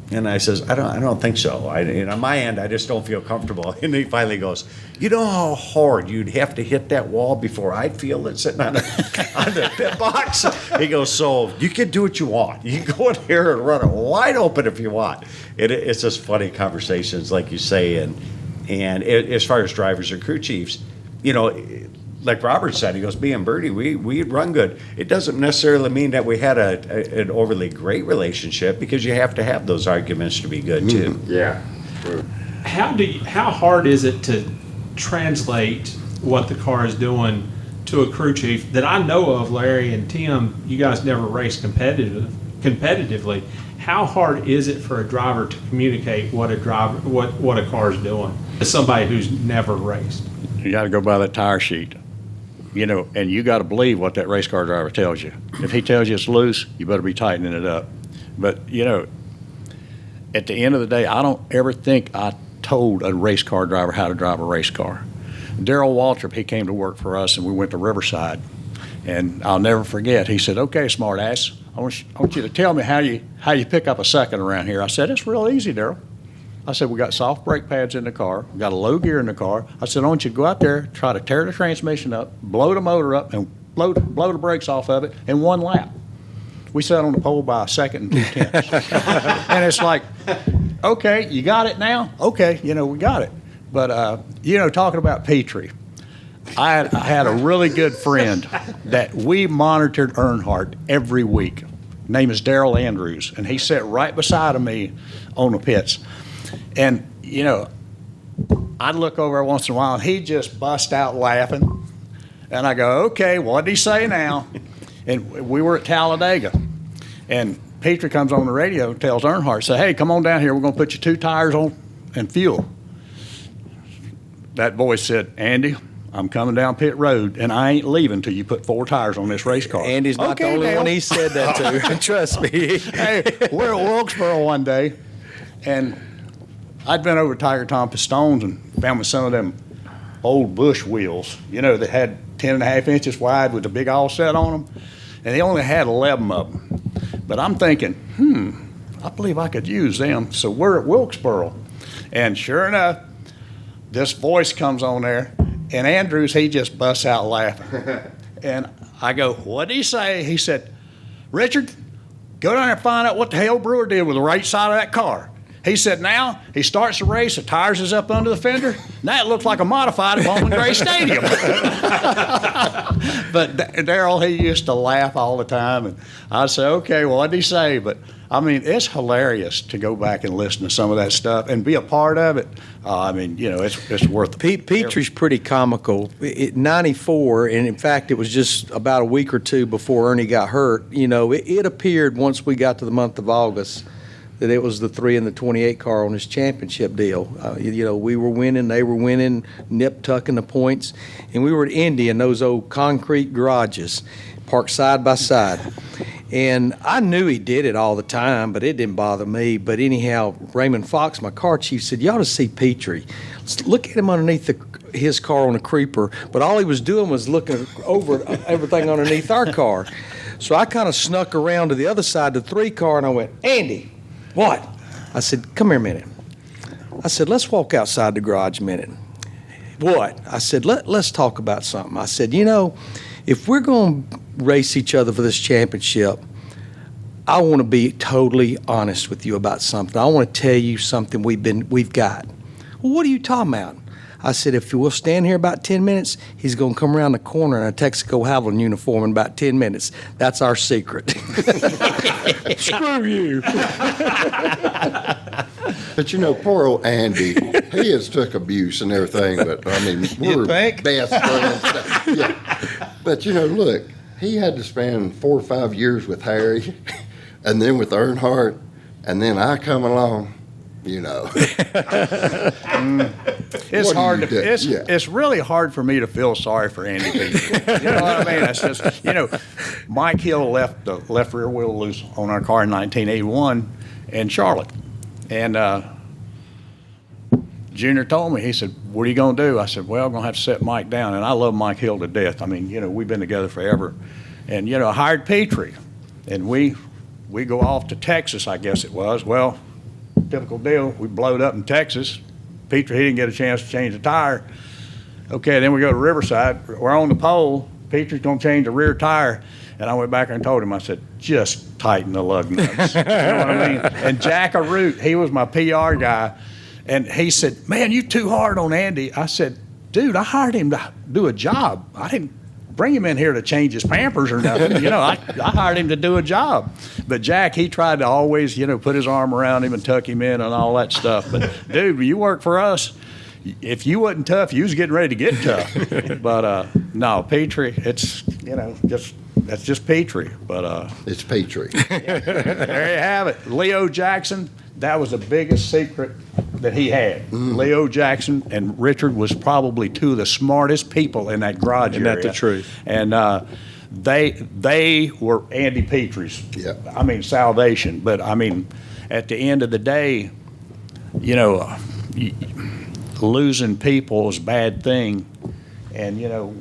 [SPEAKER 6] And I says, I don't think so. On my end, I just don't feel comfortable." And he finally goes, "You know how hard you'd have to hit that wall before I'd feel it sitting on the pit box?" He goes, "So you can do what you want. You can go in here and run it wide open if you want." It's just funny conversations, like you say, and as far as drivers or crew chiefs, you know, like Robert said, he goes, "Me and Bertie, we'd run good." It doesn't necessarily mean that we had an overly great relationship, because you have to have those arguments to be good too.
[SPEAKER 5] Yeah. True.
[SPEAKER 1] How hard is it to translate what the car is doing to a crew chief that I know of? Larry and Tim, you guys never raced competitively. How hard is it for a driver to communicate what a car is doing to somebody who's never raced?
[SPEAKER 4] You got to go by that tire sheet, you know, and you got to believe what that race car driver tells you. If he tells you it's loose, you better be tightening it up. But, you know, at the end of the day, I don't ever think I told a race car driver how to drive a race car. Darrell Waltrip, he came to work for us, and we went to Riverside. And I'll never forget, he said, "Okay, smart ass, I want you to tell me how you pick up a second around here." I said, "It's real easy, Darrell." I said, "We got soft brake pads in the car. We got a low gear in the car." I said, "I want you to go out there, try to tear the transmission up, blow the motor up, and blow the brakes off of it in 1 lap." We sat on the pole by a second and 2/10. And it's like, okay, you got it now? Okay, you know, we got it. But, you know, talking about Petrie, I had a really good friend that we monitored Earnhardt every week. Name is Daryl Andrews, and he sat right beside of me on the pits. And, you know, I'd look over once in a while, and he'd just bust out laughing. And I go, "Okay, what did he say now?" And we were at Talladega, and Petrie comes on the radio and tells Earnhardt, say, "Hey, come on down here. We're going to put you 2 tires on and fuel." That boy said, "Andy, I'm coming down pit road, and I ain't leaving till you put 4 tires on this race car."
[SPEAKER 3] Andy's not the only one he said that to. Trust me.
[SPEAKER 4] Hey, we're at Wilkesboro one day, and I'd been over to Tiger Tom Pistones and found me some of them old Bush wheels, you know, that had 10.5 inches wide with the big offset on them, and they only had 11 of them. But I'm thinking, I believe I could use them. So we're at Wilkesboro, and sure enough, this voice comes on there, and Andrews, he just busts out laughing. And I go, "What did he say?" He said, "Richard, go down there and find out what the hell Brewer did with the right side of that car." He said now he starts the race, the tires is up under the fender. Now it looks like a modified at Bowman Gray Stadium. But Darrell, he used to laugh all the time, and I'd say, okay, well, what did he say? But I mean, it's hilarious to go back and listen to some of that stuff and be a part of it. I mean, you know, it's worth it.
[SPEAKER 3] Petrie's pretty comical. 94, and in fact, it was just about a week or two before Ernie got hurt. You know, it appeared once we got to the month of August that it was the 3 and the 28 car on his championship deal. You know, we were winning, they were winning, nip-tucking the points, and we were at Indy in those old concrete garages, parked side by side. And I knew he did it all the time, but it didn't bother me. But anyhow, Raymond Fox, my car chief, said, you ought to see Petrie. Look at him underneath his car on a creeper. But all he was doing was looking over everything underneath our car. So I kind of snuck around to the other side of the 3 car, and I went, Andy, what? I said, come here a minute. I said, let's walk outside the garage a minute. What? I said, let's talk about something. I said, you know, if we're going to race each other for this championship, I want to be totally honest with you about something. I want to tell you something we've got. Well, what are you talking about? I said, if we'll stand here about 10 minutes, he's going to come around the corner in a Texaco Havoline uniform in about 10 minutes. That's our secret. Screw you.
[SPEAKER 2] But you know, poor old Andy, he has took abuse and everything, but I mean, we're
[SPEAKER 6] think?
[SPEAKER 2] best friends. Yeah. But you know, look, he had to spend 4 or 5 years with Harry, and then with Earnhardt, and then I come along, you know.
[SPEAKER 4] It's hard to.
[SPEAKER 2] Yeah.
[SPEAKER 4] It's really hard for me to feel sorry for Andy Petrie. You know what I mean? It's just, you know, Mike Hill left the left rear wheel loose on our car in 1981 in Charlotte, and Junior told me, he said, "What are you gonna do?" I said, "Well, I'm gonna have to set Mike down." And I love Mike Hill to death. I mean, you know, we've been together forever, and you know, I hired Petrie, and we go off to Texas, I guess it was. Well, typical deal. We blowed up in Texas. Petrie, he didn't get a chance to change the tire. Okay, then we go to Riverside. We're on the pole. Petrie's going to change the rear tire. And I went back and told him, I said, just tighten the lug nuts. You know what I mean? And Jack Arute, he was my PR guy. And he said, man, you too hard on Andy. I said, dude, I hired him to do a job. I didn't bring him in here to change his Pampers or nothing. You know, I hired him to do a job. But Jack, he tried to always, you know, put his arm around him and tuck him in and all that stuff. But, dude, when you work for us, if you wasn't tough, you was getting ready to get tough. But, no, Petrie, it's, you know, that's just Petrie. But
[SPEAKER 2] It's Petrie.
[SPEAKER 4] there you have it. Leo Jackson, that was the biggest secret that he had. Leo Jackson and Richard was probably 2 of the smartest people in that garage area.
[SPEAKER 3] Isn't that the truth?
[SPEAKER 4] And they were Andy Petrie's,
[SPEAKER 2] Yeah.
[SPEAKER 4] I mean, salvation. But, I mean, at the end of the day, you know, losing people is a bad thing. And, you know,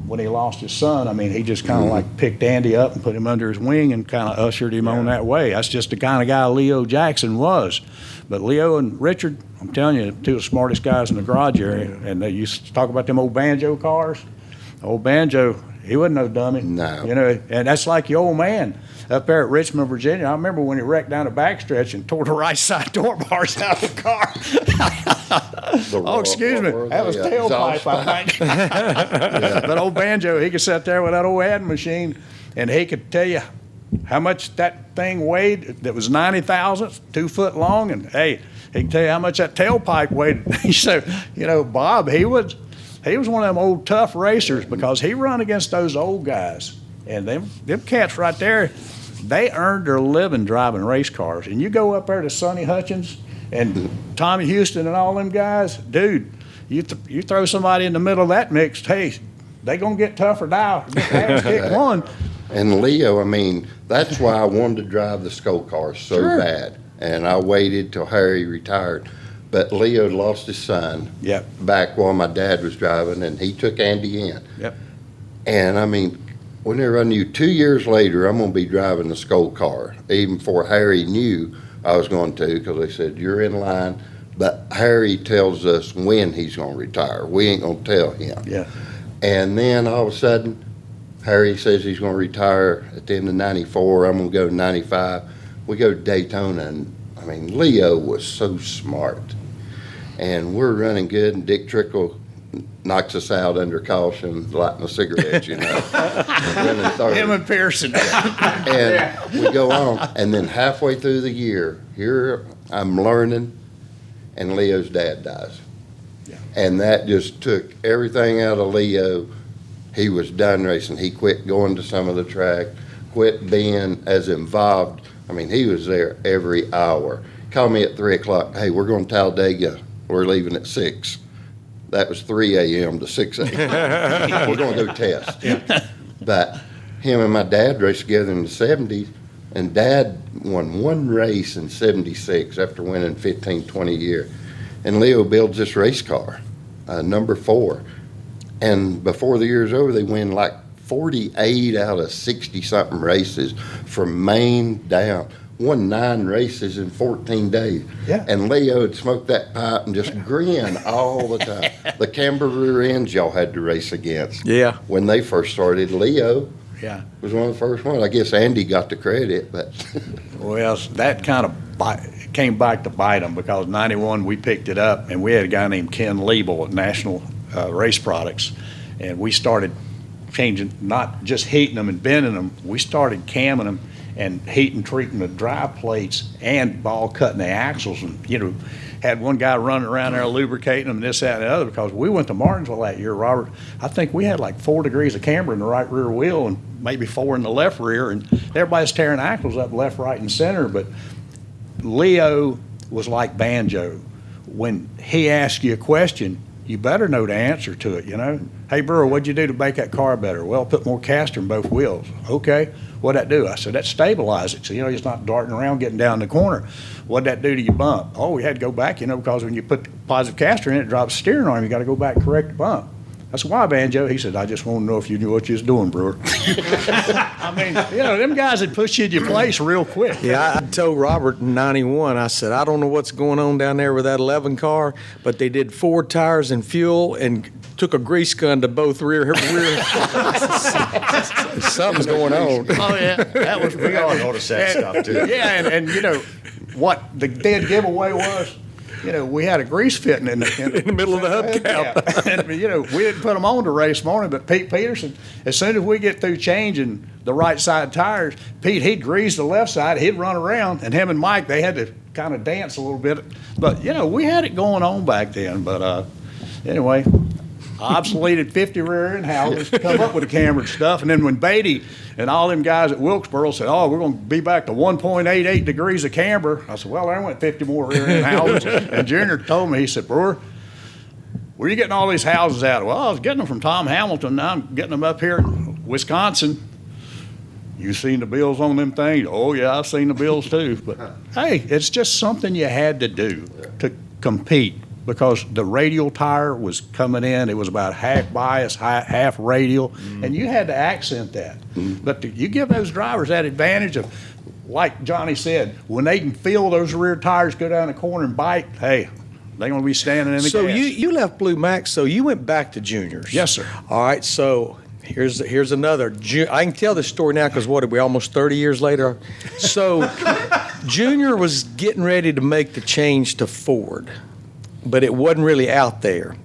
[SPEAKER 4] when he lost his son, I mean, he just kind of like picked Andy up and put him under his wing and kind of ushered him on that way. That's just the kind of guy Leo Jackson was. But Leo and Richard, I'm telling you, 2 of the smartest guys in the garage area. And they used to talk about them old banjo cars. Old Banjo, he wasn't no dummy.
[SPEAKER 2] No.
[SPEAKER 4] You know, and that's like the old man up there at Richmond, Virginia. I remember when he wrecked down the backstretch and tore the right side door bars out of the car. Oh, excuse me. That was tailpipe, I think. But old Banjo, he could sit there with that old adding machine, and he could tell you how much that thing weighed that was 90 thousandths, 2 foot long, and hey, he can tell you how much that tailpipe weighed. So, you know, Bob, he was one of them old tough racers because he run against those old guys. And them cats right there, they earned their living driving race cars. And you go up there to Sonny Hutchins and Tommy Houston and all them guys, dude, you throw somebody in the middle of that mix, hey, they gonna get tough or die. Get one.
[SPEAKER 2] And Leo, I mean, that's why I wanted to drive the Skull car so bad. And I waited till Harry retired. But Leo lost his son back while my dad was driving, and he took Andy in.
[SPEAKER 4] Yep.
[SPEAKER 2] And, I mean, whenever I knew 2 years later I'm going to be driving the Skull car, even before Harry knew I was going to, because they said, you're in line. But Harry tells us when he's going to retire. We ain't going to tell him.
[SPEAKER 4] Yeah.
[SPEAKER 2] And then all of a sudden, Harry says he's going to retire at the end of 94. I'm going to go to 95. We go to Daytona, and I mean, Leo was so smart. And we're running good, and Dick Trickle knocks us out under caution, lighting a cigarette, you know. And running third.
[SPEAKER 4] Him and Pearson.
[SPEAKER 2] And we go on, and then halfway through the year, here I'm learning, and Leo's dad dies. And that just took everything out of Leo. He was done racing. He quit going to some of the track, quit being as involved. I mean, he was there every hour. Called me at 3 o'clock. Hey, we're going to Talladega. We're leaving at 6. That was 3 a.m. to 6 a.m. We're going to go test. But him and my dad raced together in the 70s, and Dad won one race in 76 after winning 15, 20 a year. And Leo builds this race car, number 4. And before the year's over, they win like 48 out of 60-something races from Maine down. Won 9 races in 14 days.
[SPEAKER 4] Yeah.
[SPEAKER 2] And Leo would smoke that pipe and just grin all the time. The camber rear ends y'all had to race against.
[SPEAKER 3] Yeah.
[SPEAKER 2] When they first started, Leo
[SPEAKER 4] Yeah.
[SPEAKER 2] was one of the first ones. I guess Andy got the credit, but
[SPEAKER 4] Well, that kind of came back to bite them, because 91 we picked it up, and we had a guy named Ken Liebel at National Race Products, and we started changing, not just heating them and bending them, we started camming them and heating, treating the drive plates and ball cutting the axles, and, you know, had one guy running around there lubricating them, this, that, and the other, because we went to Martinsville that year, Robert. I think we had like 4 degrees of camber in the right rear wheel and maybe 4 in the left rear, and everybody's tearing axles up left, right, and center. But Leo was like Banjo. When he asks you a question, you better know the answer to it, you know. Hey, Brewer, what'd you do to make that car better? Well, put more caster in both wheels. Okay, what'd that do? I said, that stabilized it, so, you know, it's not darting around getting down the corner. What'd that do to your bump? Oh, we had to go back, you know, because when you put the positive caster in, it drops the steering arm. You got to go back and correct the bump. That's why, Banjo. He said, I just want to know if you knew what you was doing, Brewer. I mean, you know, them guys would push you in your place real quick.
[SPEAKER 3] Yeah, I told Robert in 91, I said, I don't know what's going on down there with that 11 car, but they did 4 tires and fuel and took a grease gun to both rear. Something's going on.
[SPEAKER 4] Oh, yeah. That was
[SPEAKER 6] We all noticed that stuff, too.
[SPEAKER 4] Yeah, and you know, what the dead giveaway was, you know, we had a grease fitting in the
[SPEAKER 3] middle of the hubcap.
[SPEAKER 4] And, you know, we didn't put them on the race morning, but Pete Peterson, as soon as we get through changing the right side tires, Pete, he'd grease the left side, he'd run around, and him and Mike, they had to kind of dance a little bit. But, you know, we had it going on back then. But anyway, I obsoleted 50 rear end houses to come up with the cambered stuff. And then when Beatty and all them guys at Wilkesboro said, oh, we're going to be back to 1.88 degrees of camber, I said, well, there went 50 more rear end houses. And Junior told me, he said, Brewer, where are you getting all these houses out? Well, I was getting them from Tom Hamilton. Now I'm getting them up here in Wisconsin. You seen the bills on them things? Oh, yeah, I've seen the bills too. But, hey, it's just something you had to do to compete, because the radial tire was coming in. It was about half bias, half radial, and you had to accent that. But you give those drivers that advantage of, like Johnny said, when they can feel those rear tires go down the corner and bite, hey, they're going to be standing in the
[SPEAKER 3] So
[SPEAKER 4] gas.
[SPEAKER 3] you left Blue Max, so you went back to juniors.
[SPEAKER 4] Yes, sir.
[SPEAKER 3] All right, so here's another. I can tell this story now because what are we, almost 30 years later? So Junior was getting ready to make the change to Ford, but it wasn't really out there.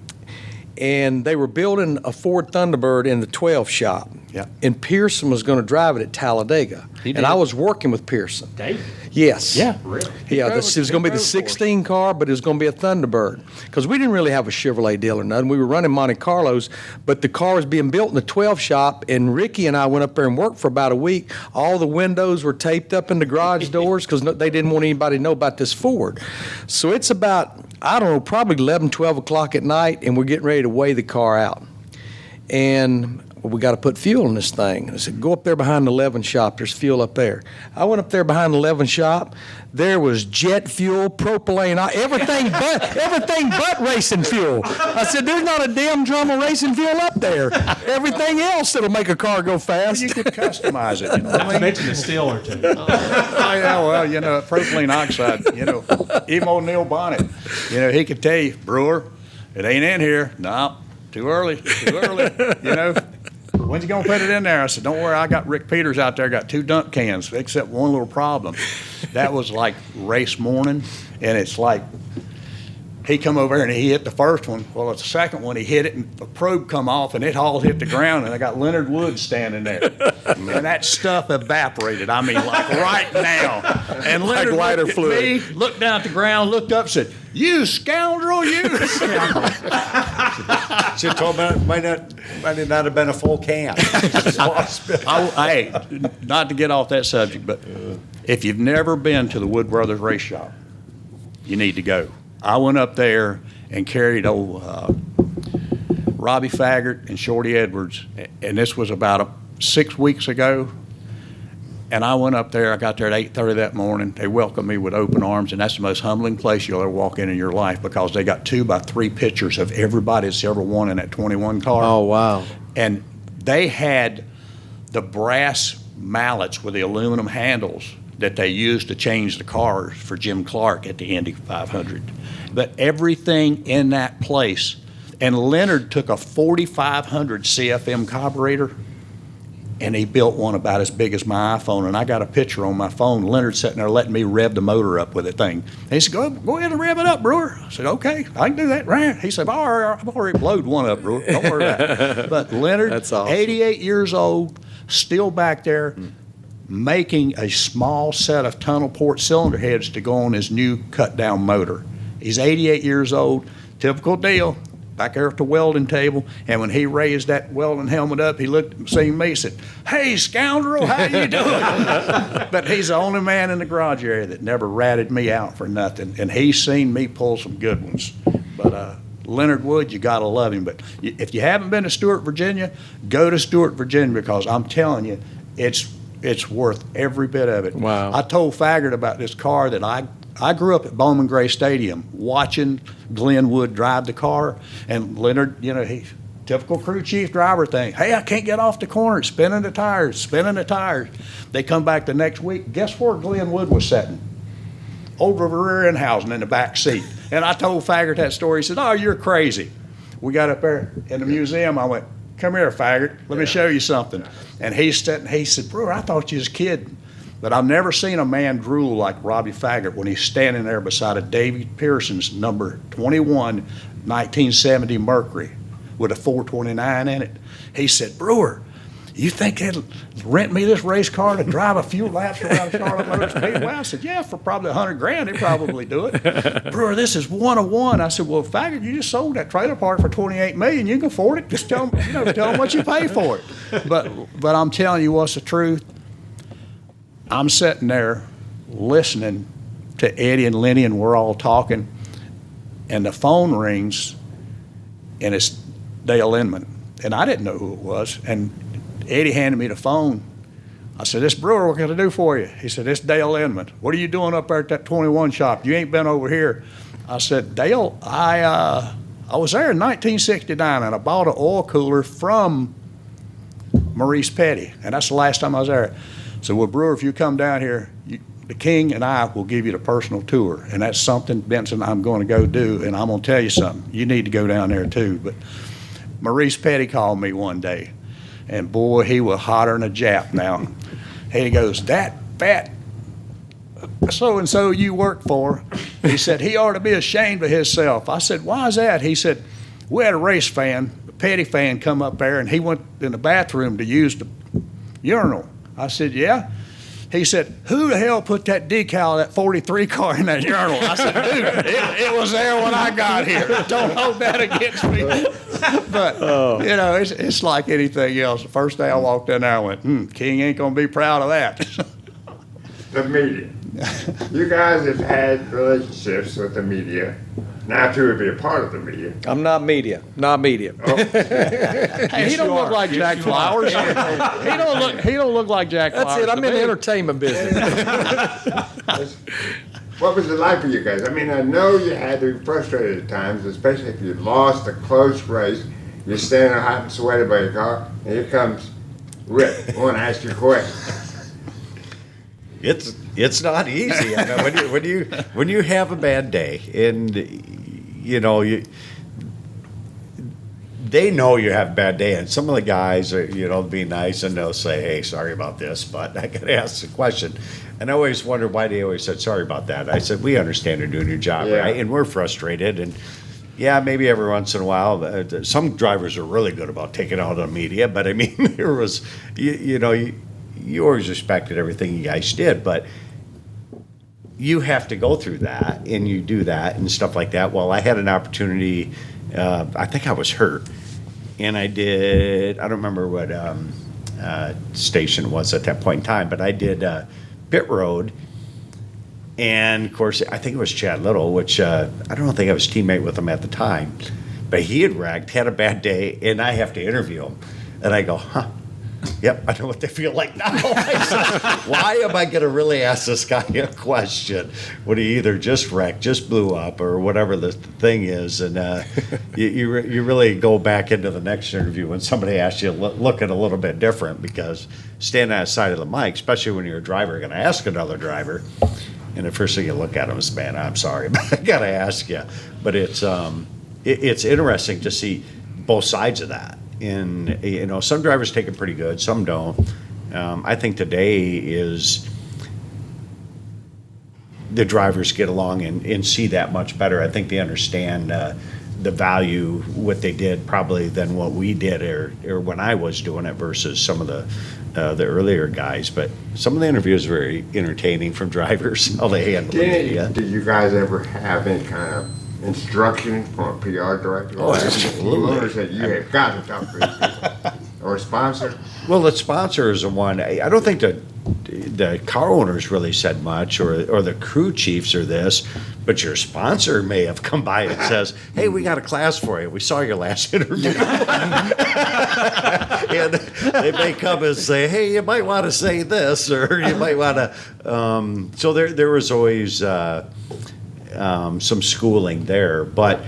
[SPEAKER 3] And they were building a Ford Thunderbird in the 12 shop.
[SPEAKER 4] Yeah.
[SPEAKER 3] And Pearson was going to drive it at Talladega.
[SPEAKER 1] He
[SPEAKER 3] And
[SPEAKER 1] did?
[SPEAKER 3] I was working with Pearson.
[SPEAKER 1] David.
[SPEAKER 3] Yes.
[SPEAKER 4] Yeah.
[SPEAKER 1] Really?
[SPEAKER 3] Yeah,
[SPEAKER 4] drove
[SPEAKER 3] this
[SPEAKER 4] it-
[SPEAKER 3] was going to be
[SPEAKER 4] he
[SPEAKER 3] the
[SPEAKER 4] drove it for us.
[SPEAKER 3] 16 car, but it was going to be a Thunderbird. Because we didn't really have a Chevrolet deal or nothing. We were running Monte Carlos, but the car was being built in the 12 shop, and Ricky and I went up there and worked for about a week. All the windows were taped up in the garage doors because they didn't want anybody to know about this Ford. So it's about, I don't know, probably 11, 12 o'clock at night, and we're getting ready to weigh the car out. And we got to put fuel in this thing. I said, go up there behind the 11 shop. There's fuel up there. I went up there behind the 11 shop. There was jet fuel, propylene, everything but racing fuel. I said, there's not a damn drum of racing fuel up there. Everything else that'll make a car go fast.
[SPEAKER 4] You could customize it. You know?
[SPEAKER 1] I mentioned a still or two.
[SPEAKER 4] Oh, yeah, well, you know, propylene oxide, you know, even old Neil Bonnet, you know, he could tell you, Brewer, it ain't in here. No, too early, you know. When's you gonna put it in there? I said, don't worry, I got Rick Peters out there, got 2 dump cans, except one little problem. that was like race morning, and it's like, he come over and he hit the first one. Well, it's the second one, he hit it, and the probe come off, and it all hit the ground, and I got Leonard Wood standing there. And that stuff evaporated, I mean, like right now. And Leonard
[SPEAKER 3] lighter
[SPEAKER 4] looked at
[SPEAKER 3] fluid.
[SPEAKER 4] me, looked down at the ground, looked up, said, "You scoundrel, you scoundrel."
[SPEAKER 6] She told me it might not have been a full can.
[SPEAKER 4] Hey, not to get off that subject, but if you've never been to the Wood Brothers Race Shop, you need to go. I went up there and carried old Robbie Faggart and Shorty Edwards, and this was about 6 weeks ago. And I went up there, I got there at 8:30 that morning. They welcomed me with open arms, and that's the most humbling place you'll ever walk in your life, because they got 2x3 pictures of everybody that's ever won in that 21 car.
[SPEAKER 3] Oh, wow.
[SPEAKER 4] And they had the brass mallets with the aluminum handles that they used to change the cars for Jim Clark at the Indy 500. But everything in that place, and Leonard took a 4500 CFM carburetor, and he built one about as big as my iPhone, and I got a picture on my phone. Leonard sitting there letting me rev the motor up with the thing. And he said, go ahead and rev it up, Brewer. I said, okay, I can do that. Right. He said, I've already blowed one up, Brewer. Don't worry about it. But Leonard,
[SPEAKER 3] That's awesome.
[SPEAKER 4] 88 years old, still back there, making a small set of tunnel port cylinder heads to go on his new cut-down motor. He's 88 years old, typical deal. Back there at the welding table, and when he raised that welding helmet up, he looked and seen me and said, "Hey, scoundrel, how you doing?" But he's the only man in the garage area that never ratted me out for nothing, and he's seen me pull some good ones. But Leonard Wood, you gotta love him. But if you haven't been to Stewart, Virginia, go to Stewart, Virginia, because I'm telling you, it's worth every bit of it.
[SPEAKER 3] Wow.
[SPEAKER 4] I told Faggart about this car that I grew up at Bowman Gray Stadium watching Glenn Wood drive the car, and Leonard, he typical crew chief driver thing. Hey, I can't get off the corner, spinning the tires. They come back the next week. Guess where Glenn Wood was sitting? Over rear housing in the back seat. And I told Faggart that story. He said, "Oh, you're crazy." We got up there in the museum. I went, "Come here, Faggart. Let me show you something." And he said, "Brewer, I thought you was kidding." But I've never seen a man drool like Robbie Faggart when he's standing there beside a Davy Pearson's number 21 1970 Mercury with a 429 in it. He said, "Brewer, you think they'd rent me this race car to drive a few laps around Charlotte Motor Speedway?" I said, "Yeah, for probably $100,000, they'd probably do it." "Brewer, this is 101. I said, "Well, Faggart, you just sold that trailer park for $28 million. You can afford it. Just tell them what you pay for it." But I'm telling you what's the truth. I'm sitting there listening to Eddie and Lenny, and we're all talking, and the phone rings, and it's Dale Earnhardt, and I didn't know who it was. And Eddie handed me the phone. I said, "This Brewer, what can I do for you?" He said, "It's Dale Earnhardt. What are you doing up there at that 21 shop? You ain't been over here." I said, "Dale, I was there in 1969, and I bought an oil cooler from Maurice Petty, and that's the last time I was there." So, "Well, Brewer, if you come down here, the King and I will give you the personal tour." And that's something, Benson, I'm going to go do. And I'm going to tell you something. You need to go down there, too. But Maurice Petty called me one day. And, boy, he was hotter than a Jap now. He goes, "That fat so-and-so you work for," he said, "he ought to be ashamed of himself." I said, "Why is that?" He said, "We had a race fan, a Petty fan, come up there, and he went in the bathroom to use the urinal." I said, "Yeah." He said, "Who the hell put that decal of that 43 car in that urinal?" I said, "Dude, it was there when I got here. Don't hold that against me." But, it's like anything else. The first day I walked in there, I went, King ain't going to be proud of that.
[SPEAKER 5] The media. You guys have had relationships with the media. Now, too, would be a part of the media.
[SPEAKER 3] I'm not media. Not media.
[SPEAKER 4] Hey, he don't look like Jack Flowers. He don't look like Jack Flowers.
[SPEAKER 3] That's it. I'm in the entertainment business.
[SPEAKER 5] What was it like for you guys? I mean, I know you had to be frustrated at times, especially if you lost a close race. You're standing there hot and sweaty by your car, and here comes Rick. I want to ask you a question.
[SPEAKER 6] It's not easy. I mean, when you have a bad day, and they know you have a bad day, and some of the guys are be nice, and they'll say, "Hey, sorry about this, but I got to ask the question." And I always wondered why they always said sorry about that. I said, we understand you're doing your job,
[SPEAKER 5] Yeah.
[SPEAKER 6] right? And we're frustrated. And yeah, maybe every once in a while, some drivers are really good about taking out on media. But I mean, there was, you always respected everything you guys did. But you have to go through that, and you do that and stuff like that. Well, I had an opportunity. I think I was hurt, and I don't remember what station it was at that point in time, but I did pit road. And of course, I think it was Chad Little, which I don't think I was teammate with him at the time, but he had wrecked, had a bad day, and I have to interview him. And I go, huh. Yep, I know what they feel like now. I said, why am I going to really ask this guy a question when he either just wrecked, just blew up, or whatever the thing is? And you really go back into the next interview when somebody asks you looking a little bit different, because standing on the side of the mic, especially when you're a driver, going to ask another driver, and the first thing you look at them is, man, I'm sorry, but I got to ask you. But it's interesting to see both sides of that. And, some drivers take it pretty good, some don't. I think today is the drivers get along and see that much better. I think they understand the value, what they did probably than what we did or when I was doing it versus some of the earlier guys. But some of the interviews were very entertaining from drivers, how they handled it.
[SPEAKER 5] Did you guys ever have any kind of instruction from a PR director?
[SPEAKER 6] Oh, absolutely.
[SPEAKER 5] Or said you have got to talk to these people? Or a sponsor?
[SPEAKER 6] Well, the sponsors are one. I don't think the car owners really said much, or the crew chiefs or this, but your sponsor may have come by and says, hey, we got a class for you. We saw your last interview. And they may come and say, hey, you might want to say this, or you might want to. So there was always some schooling there, but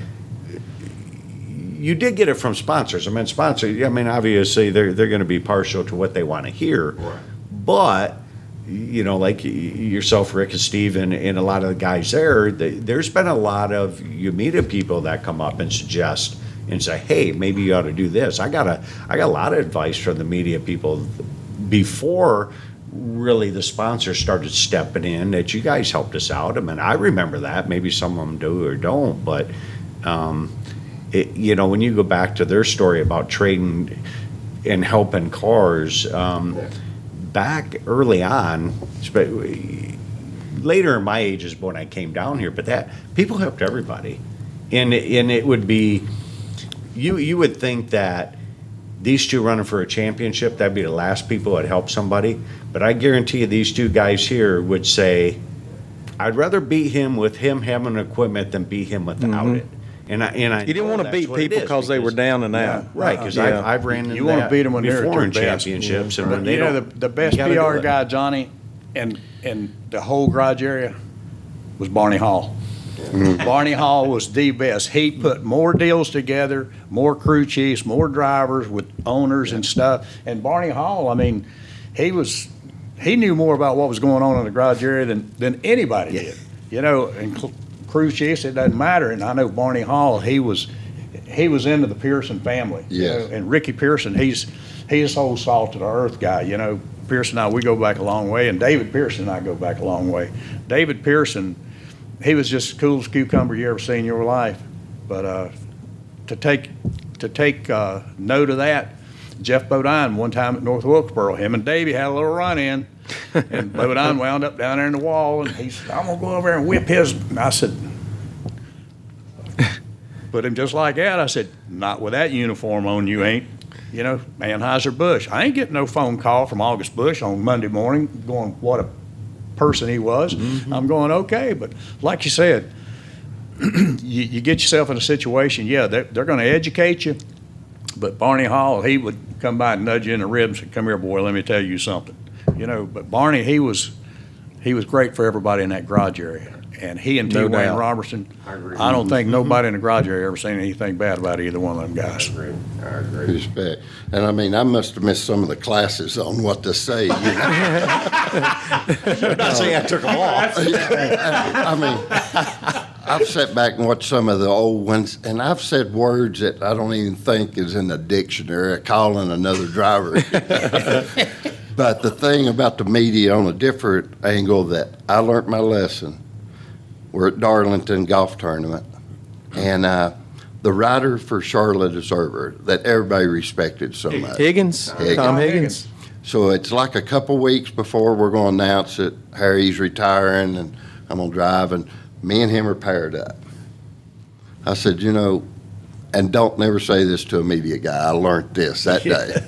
[SPEAKER 6] you did get it from sponsors. Obviously they're going to be partial to what they want to hear,
[SPEAKER 5] Right.
[SPEAKER 6] But like yourself, Rick and Steve, and a lot of the guys there's been a lot of UMITA people that come up and suggest and say, hey, maybe you ought to do this. I got a lot of advice from the media people before really the sponsors started stepping in, that you guys helped us out. I mean, I remember that. Maybe some of them do or don't, but when you go back to their story about trading and helping cars, back early on, later in my age is when I came down here, but that people helped everybody, and it would be, you would think that these two running for a championship, that'd be the last people that help somebody. But I guarantee you these two guys here would say, I'd rather beat him with him having equipment than beat him without it. And I
[SPEAKER 3] You didn't want to beat people because they were down and out.
[SPEAKER 6] Right, because
[SPEAKER 3] Yeah.
[SPEAKER 6] I've ran into
[SPEAKER 4] You want to
[SPEAKER 6] that
[SPEAKER 4] beat them when they're
[SPEAKER 6] before
[SPEAKER 4] at
[SPEAKER 6] in
[SPEAKER 4] their best.
[SPEAKER 6] championships. And
[SPEAKER 4] But
[SPEAKER 6] when they don't,
[SPEAKER 4] the best
[SPEAKER 6] you gotta do
[SPEAKER 4] PR
[SPEAKER 6] it.
[SPEAKER 4] guy, Johnny, in the whole garage area was Barney Hall. Barney Hall was the best. He put more deals together, more crew chiefs, more drivers with owners and stuff. And Barney Hall, I mean, he knew more about what was going on in the garage area than anybody did. And crew chiefs, it doesn't matter. And I know Barney Hall, he was into the Pearson family.
[SPEAKER 2] Yes.
[SPEAKER 4] And Ricky Pearson, he's whole salt of the earth guy. Pearson and I, we go back a long way, and David Pearson and I go back a long way. David Pearson, he was just the coolest cucumber you ever seen in your life. But to take note of that, Jeff Bodine one time at North Wilkesboro, him and Davey had a little run-in, and Bodine wound up down there in the wall, and he said, I'm going to go over there and whip his. And I said, put him just like that. I said, not with that uniform on, you ain't. Anheuser-Busch. I ain't getting no phone call from August Busch on Monday morning going, what a person he was.
[SPEAKER 6] Mm-hmm.
[SPEAKER 4] I'm going, okay. But like you said, you get yourself in a situation, they're going to educate you. But Barney Hall, he would come by and nudge you in the ribs and say, come here, boy, let me tell you something. But Barney, he was great for everybody in that garage area. And he and T.
[SPEAKER 3] No
[SPEAKER 4] Wayne
[SPEAKER 3] doubt.
[SPEAKER 4] Robertson,
[SPEAKER 5] I agree.
[SPEAKER 4] I don't think nobody in the garage area ever seen anything bad about either one of them guys.
[SPEAKER 5] I agree.
[SPEAKER 2] Respect. And I mean, I must have missed some of the classes on what to say.
[SPEAKER 6] I'm not saying I took them off.
[SPEAKER 2] I mean, I've sat back and watched some of the old ones, and I've said words that I don't even think is in the dictionary, calling another driver. But the thing about the media on a different angle that I learned my lesson, we're at Darlington golf tournament, and the rider for Charlotte Observer that everybody respected so much.
[SPEAKER 3] Higgins, Tom Higgins.
[SPEAKER 2] So it's like a couple weeks before we're going to announce that Harry's retiring and I'm going to drive, and me and him are paired up. I said, and don't never say this to a media guy. I learned this that day.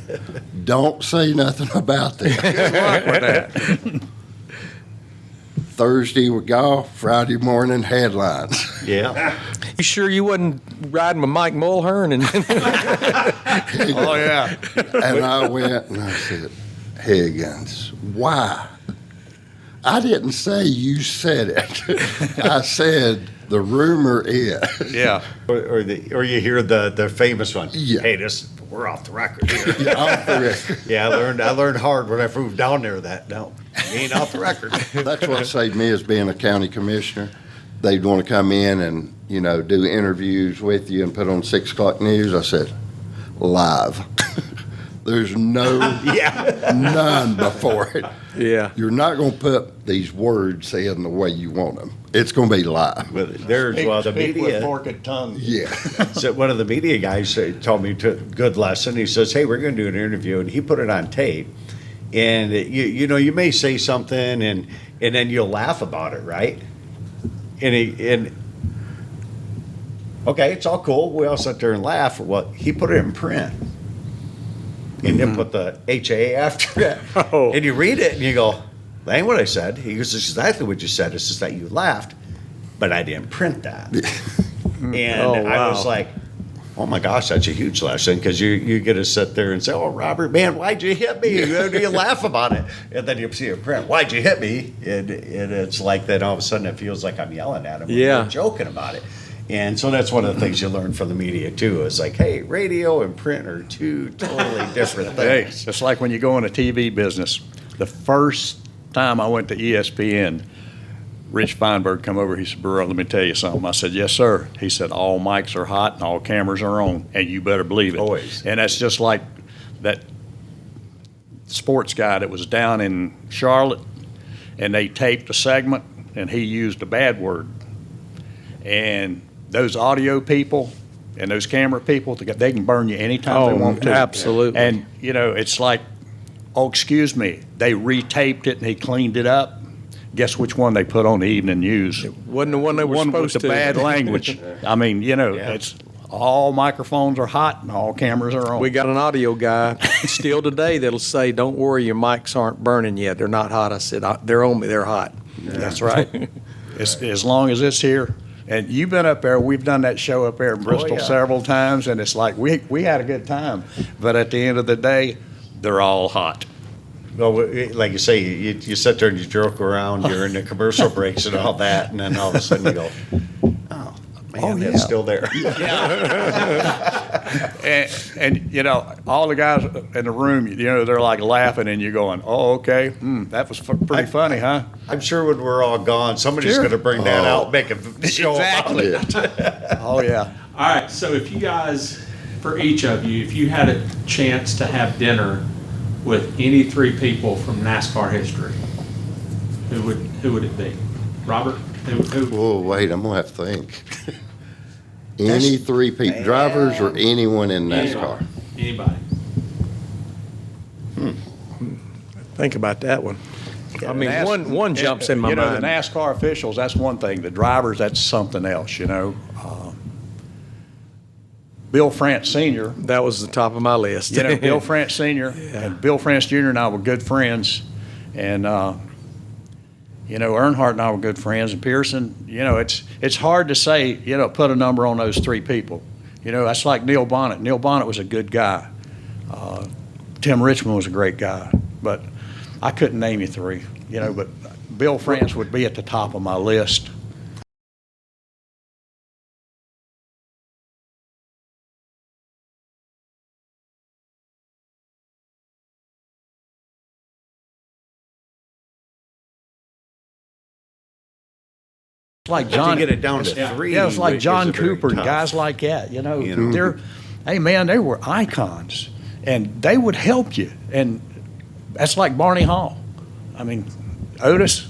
[SPEAKER 2] Don't say nothing about this.
[SPEAKER 4] Good luck with that.
[SPEAKER 2] Thursday we golf, Friday morning headlines.
[SPEAKER 6] Yeah.
[SPEAKER 3] You sure you wasn't riding with Mike Mulhern? And
[SPEAKER 4] Oh, yeah.
[SPEAKER 2] And I went and I said, Higgins, why? I didn't say you said it. I said the rumor is.
[SPEAKER 4] Yeah.
[SPEAKER 6] Or you hear the famous one.
[SPEAKER 2] Yeah.
[SPEAKER 6] Hey, we're off the record here.
[SPEAKER 2] Yeah, off the record.
[SPEAKER 6] Yeah, I learned hard when I moved down there that no, you ain't off the record.
[SPEAKER 2] That's what saved me as being a county commissioner. They'd want to come in and, do interviews with you and put on 6 o'clock news. I said, live. There's none before it.
[SPEAKER 3] yeah.
[SPEAKER 2] You're not going to put these words in the way you want them. It's going to be live.
[SPEAKER 6] But the
[SPEAKER 4] Speak with
[SPEAKER 6] media.
[SPEAKER 4] forked tongue.
[SPEAKER 2] Yeah.
[SPEAKER 6] So one of the media guys told me a good lesson. He says, "Hey, we're going to do an interview," and he put it on tape. And you may say something, and then you'll laugh about it, right? And okay, it's all cool. We all sit there and laugh. Well, he put it in print. And then put the HA after it.
[SPEAKER 3] Oh.
[SPEAKER 6] And you read it and you go, that ain't what I said. He goes, it's exactly what you said. It's just that you laughed, but I didn't print that. And
[SPEAKER 3] Oh,
[SPEAKER 6] I
[SPEAKER 3] wow.
[SPEAKER 6] was like, oh my gosh, that's a huge lesson, because you get to sit there and say, oh, Robert, man, why'd you hit me? You laugh about it. And then you see a print, why'd you hit me? And it's like that all of a sudden it feels like I'm yelling at him.
[SPEAKER 3] Yeah.
[SPEAKER 6] We're joking about it. And so that's one of the things you learn from the media too. Is like, hey, radio and print are two totally different
[SPEAKER 4] Hey,
[SPEAKER 6] things.
[SPEAKER 4] it's like when you go in a TV business. The first time I went to ESPN, Rich Feinberg come over. He said, Brewer, let me tell you something. I said, yes, sir. He said, all mics are hot and all cameras are on, and you better believe it.
[SPEAKER 6] Always.
[SPEAKER 4] And that's just like that sports guy that was down in Charlotte, and they taped a segment, and he used a bad word. And those audio people and those camera people, they can burn you anytime they want to.
[SPEAKER 3] absolutely.
[SPEAKER 4] And, it's like, oh, excuse me, they retaped it and he cleaned it up. Guess which one they put on the evening news?
[SPEAKER 3] Wasn't the one they were
[SPEAKER 4] One with
[SPEAKER 3] supposed
[SPEAKER 4] the
[SPEAKER 3] to.
[SPEAKER 4] bad language. I mean, it's all microphones are hot and all cameras are on.
[SPEAKER 3] We got an audio guy still today that'll say, don't worry, your mics aren't burning yet. They're not hot. I said, they're on me. They're hot.
[SPEAKER 4] That's right. As long as it's here. And you've been up there. We've done that show up there in Bristol
[SPEAKER 6] yeah.
[SPEAKER 4] several times, and it's like we had a good time. But at the end of the day, they're all hot.
[SPEAKER 6] Well, like you say, you sit there and you joke around during the commercial breaks and all that, and then all of a sudden you go, oh, man,
[SPEAKER 4] yeah.
[SPEAKER 6] it's still there.
[SPEAKER 4] And all the guys in the room, they're like laughing, and you're going, oh, okay, that was pretty funny, huh?
[SPEAKER 6] I'm sure when we're all gone, somebody's
[SPEAKER 4] Sure.
[SPEAKER 6] going to bring that out, make a show about it.
[SPEAKER 4] Oh, yeah.
[SPEAKER 1] All right, so if you guys, for each of you, if you had a chance to have dinner with any 3 people from NASCAR history, who would it be? Robert? Who?
[SPEAKER 2] Whoa, wait, I'm going to have to think. Any 3 people, drivers or anyone in NASCAR?
[SPEAKER 1] Anybody.
[SPEAKER 3] Think about that one. I mean, one jumps in my
[SPEAKER 4] The
[SPEAKER 3] mind.
[SPEAKER 4] NASCAR officials, that's one thing. The drivers, that's something else, Bill France Sr.,
[SPEAKER 3] That was the top of my list.
[SPEAKER 4] Bill France Sr. and Bill France Jr. and I were good friends. And, Earnhardt and I were good friends. And Pearson, it's hard to say, put a number on those 3 people. That's like Neil Bonnet. Neil Bonnet was a good guy. Tim Richmond was a great guy. But I couldn't name you 3, but Bill France would be at the top of my list. Like John,
[SPEAKER 6] You get it down to 3.
[SPEAKER 4] yeah, it's like John
[SPEAKER 6] is very
[SPEAKER 4] Cooper and
[SPEAKER 6] tough.
[SPEAKER 4] guys like that.
[SPEAKER 6] know.
[SPEAKER 4] They were icons, and they would help you. And That's like Barney Hall. I mean, Otis,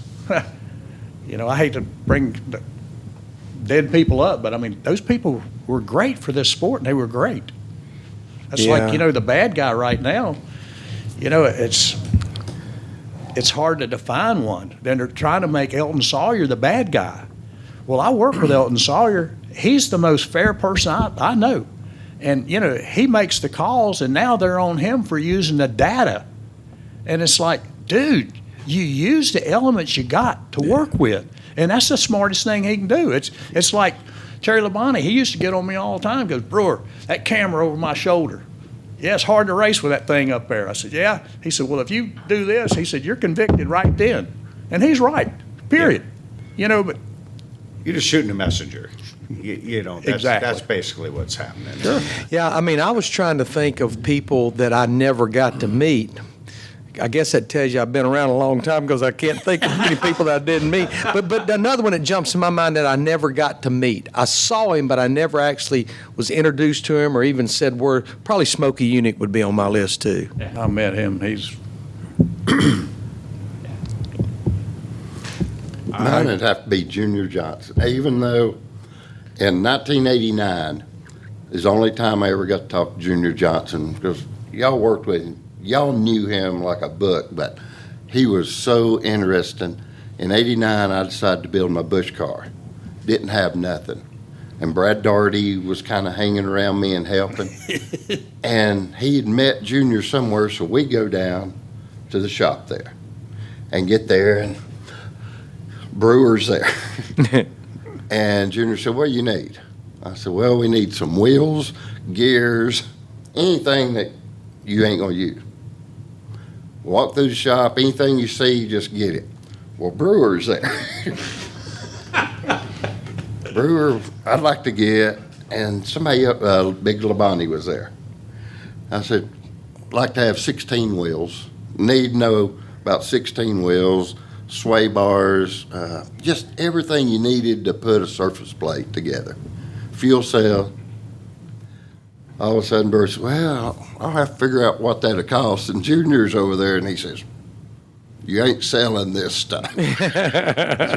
[SPEAKER 4] you know, I hate to bring the dead people up, but I mean, those people were great for this sport, and they were great. That's like, you know, the bad guy right now, you know, it's hard to define one. Then they're trying to make Elton Sawyer the bad guy. Well, I work with Elton Sawyer. He's the most fair person I know. And, you know, he makes the calls, and now they're on him for using the data. And it's like, dude, you use the elements you got to work with. And that's the smartest thing he can do. It's like Terry Labonte. He used to get on me all the time. Goes, Brewer, that camera over my shoulder. Yeah, it's hard to race with that thing up there. I said, yeah. He said, well, if you do this, he said, you're convicted right then. And he's right, period. You know, but
[SPEAKER 6] You're just shooting a messenger. You know, that's basically what's happening.
[SPEAKER 4] Sure.
[SPEAKER 3] Yeah, I mean, I was trying to think of people that I never got to meet. I guess that tells you I've been around a long time because I can't think of many people that I didn't meet. But another one that jumps in my mind that I never got to meet. I saw him, but I never actually was introduced to him or even said word. Probably Smokey Unick would be on my list too.
[SPEAKER 4] I met him. He's
[SPEAKER 2] Mine would have to be Junior Johnson, even though in 1989 is the only time I ever got to talk to Junior Johnson because y'all worked with him. Y'all knew him like a book, but he was so interesting. In 89, I decided to build my Bush car. Didn't have nothing. And Brad Daugherty was kind of hanging around me and helping. And he had met Junior somewhere, so we go down to the shop there and get there, and Brewer's there. And Junior said, what do you need? I said, well, we need some wheels, gears, anything that you ain't gonna use. Walk through the shop, anything you see, just get it. Well, Brewer's there. Brewer, I'd like to get, and somebody up, Big Labonte was there. I said, I'd like to have 16 wheels. Need to know about 16 wheels, sway bars, just everything you needed to put a surface plate together. Fuel cell. All of a sudden, Bruce said, well, I'll have to figure out what that'll cost. And Junior's over there, and he says, you ain't selling this stuff.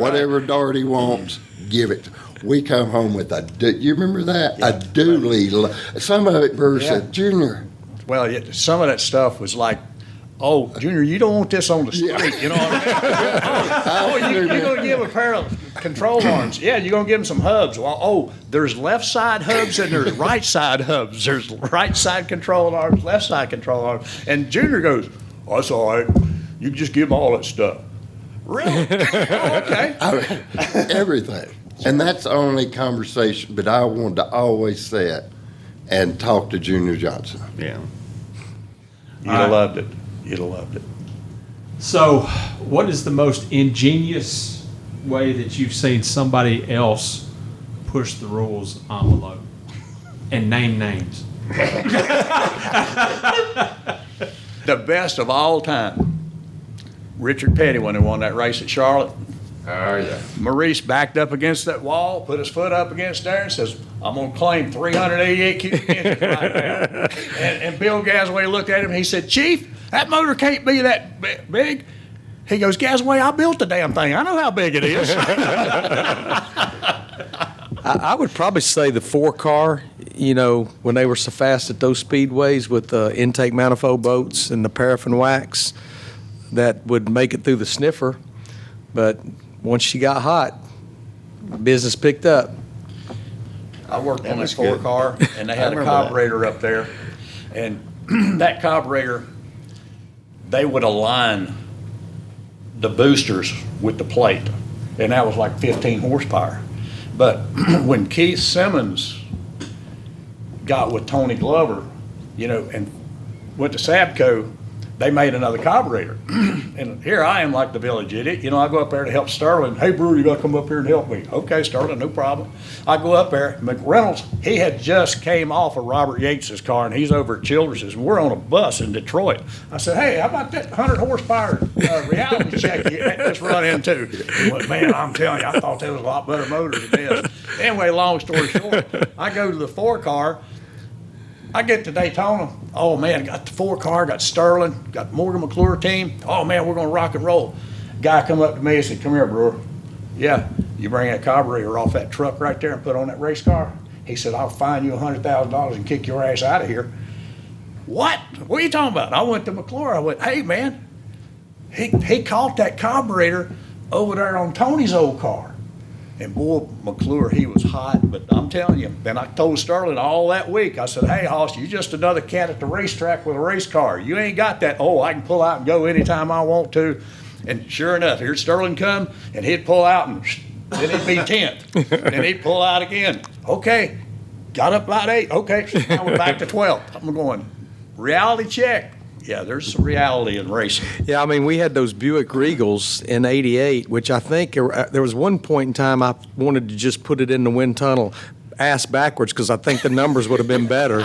[SPEAKER 2] Whatever Daugherty wants, give it. We come home with you remember that? A dually. Some of it, Bruce said, Junior.
[SPEAKER 4] well, some of that stuff was like, oh, Junior, you don't want this on the street, you know what I mean? You're going to give a pair of control arms. Yeah, you're going to give them some hubs. Well, there's left side hubs and there's right side hubs. There's right side control arms, left side control arms. And Junior goes, oh, that's all right. You can just give them all that stuff. Really? Oh, okay.
[SPEAKER 2] Everything. And that's the only conversation, but I wanted to always sit and talk to Junior Johnson.
[SPEAKER 6] Yeah.
[SPEAKER 4] You'd have loved it. You'd have loved it.
[SPEAKER 1] So, what is the most ingenious way that you've seen somebody else push the rules envelope? And name names.
[SPEAKER 4] The best of all time, Richard Petty, when he won that race at Charlotte.
[SPEAKER 5] Oh, yeah.
[SPEAKER 4] Maurice backed up against that wall, put his foot up against there, and says, I'm going to claim 388 cubic inches right now. And Bill Gasaway looked at him and he said, Chief, that motor can't be that big. He goes, Gasaway, I built the damn thing. I know how big it is.
[SPEAKER 3] I would probably say the 4-car, you know, when they were so fast at those speedways with the intake manifold boats and the paraffin wax that would make it through the sniffer. But once she got hot, business picked up.
[SPEAKER 4] I worked on
[SPEAKER 6] was
[SPEAKER 4] that 4-car, and they had a
[SPEAKER 6] remember
[SPEAKER 4] carburetor up there. And that carburetor, they would align the boosters with the plate, and that was like 15 horsepower. But when Keith Simmons got with Tony Glover, you know, and went to Sabco, they made another carburetor. And here I am like the village idiot. You know, I go up there to help Sterling. Hey, Brewer, you got to come up here and help me. Okay, Sterling, no problem. I go up there. McReynolds, he had just came off of Robert Yates's car, and he's over at Childress's, and we're on a bus in Detroit. I said, hey, how about that 100 horsepower reality check you just run into? He went, man, I'm telling you, I thought that was a lot better motor than this. Anyway, long story short, I go to the 4-car. I get to Daytona. Oh man, got the 4-car, got Sterling, got Morgan McClure team. Oh man, we're gonna rock and roll. Guy come up to me and said, "Come here, Brewer. Yeah, you bring that carburetor off that truck right there and put on that race car." He said, "I'll fine you $100,000 and kick your ass out of here." What? What are you talking about? I went to McClure. I went, "Hey man, he caught that carburetor over there on Tony's old car." And boy, McClure, he was hot, but I'm telling you, then I told Sterling all that week, I said, "Hey, Hoss, you just another cat at the racetrack with a race car. You ain't got that, oh, I can pull out and go anytime I want to." And sure enough, here's Sterling come, and he'd pull out, and then it'd be 10th. And he'd pull out again. Okay, got up about 8. Okay, now we're back to 12th. I'm going, reality check. Yeah, there's some reality in racing.
[SPEAKER 3] Yeah, I mean, we had those Buick Regals in '88, which I think there was one point in time I wanted to just put it in the wind tunnel ass backwards because I think the numbers would have been better.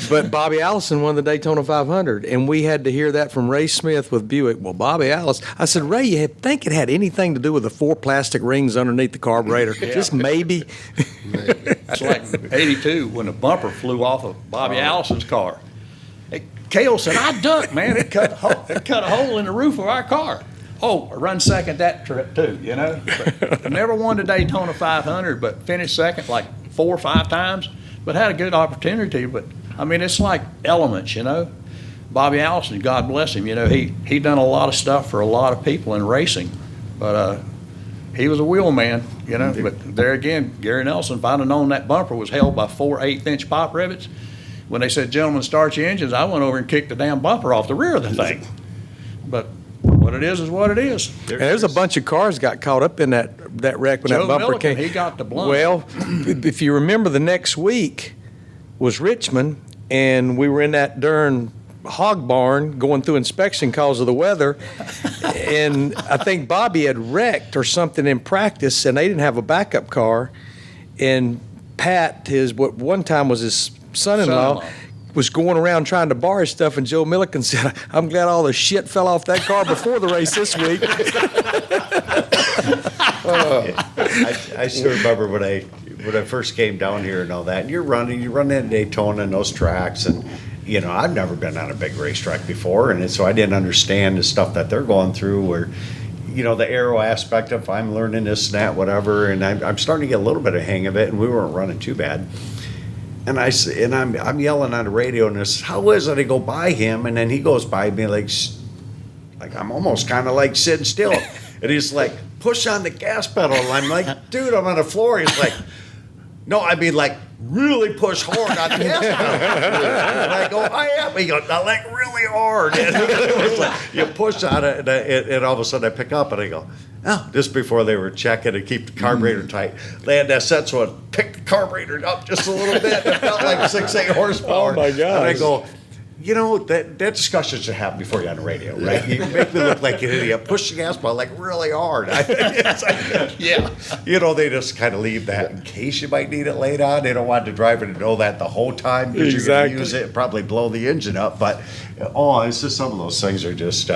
[SPEAKER 3] But Bobby Allison won the Daytona 500, and we had to hear that from Ray Smith with Buick. Well, Bobby Allison, I said, "Ray, you think it had anything to do with the 4 plastic rings underneath the carburetor? Just maybe."
[SPEAKER 4] That's like '82 when the bumper flew off of Bobby Allison's car. Cale said, "I ducked, man. It cut a hole in the roof of our car." Oh, I run second that trip too, you know. But I never won the Daytona 500, but finished second like 4 or 5 times. But had a good opportunity. But I mean, it's like elements, you know. Bobby Allison, God bless him, you know, he done a lot of stuff for a lot of people in racing. But he was a wheel man, you know. But there again, Gary Nelson, if I'd have known that bumper was held by 4 8-inch pop rivets, when they said, "Gentlemen, start your engines," I went over and kicked the damn bumper off the rear of the thing. But what it is what it is.
[SPEAKER 3] There's a bunch of cars got caught up in that wreck when
[SPEAKER 4] Joe
[SPEAKER 3] that bumper
[SPEAKER 4] Milliken,
[SPEAKER 3] came.
[SPEAKER 4] he got the blunt.
[SPEAKER 3] Well, if you remember, the next week was Richmond, and we were in that darn hog barn going through inspection because of the weather. And I think Bobby had wrecked or something in practice, and they didn't have a backup car. And Pat, what one time was his son-in-law, was going around trying to borrow his stuff, and Joe Milliken said, "I'm glad all the shit fell off that car before the race this week."
[SPEAKER 6] I still remember when I first came down here and all that, and you run in Daytona and those tracks, and you know, I've never been on a big racetrack before, and so I didn't understand the stuff that they're going through, where, you know, the aero aspect of I'm learning this and that, whatever, and I'm starting to get a little bit of hang of it, and we weren't running too bad. And I'm yelling on the radio, and I said, "How is it?" I go by him, and then he goes by me like I'm almost kind of like sitting still, and he's like, "Push on the gas pedal." And I'm like, "Dude, I'm on the floor." He's like, "No, I mean like really push hard on the gas pedal." And I go, "I am." He goes, "Not like really hard." And it was like you push on it, and all of a sudden I pick up, and I go, "Oh," just before they were checking to keep the carburetor tight. They had that set, so it picked the carburetor up just a little bit. It felt like 6-8 horsepower.
[SPEAKER 3] Oh, my gosh.
[SPEAKER 6] And I go, you know, that discussion should happen before you're on the radio, right? You make me look like an idiot. Push the gas pedal like really hard. Yeah. You know, they just kind of leave that in case you might need it later on. They don't want the driver to know that the whole time because you're going to use it and probably blow the engine up. But, it's just some of those things are just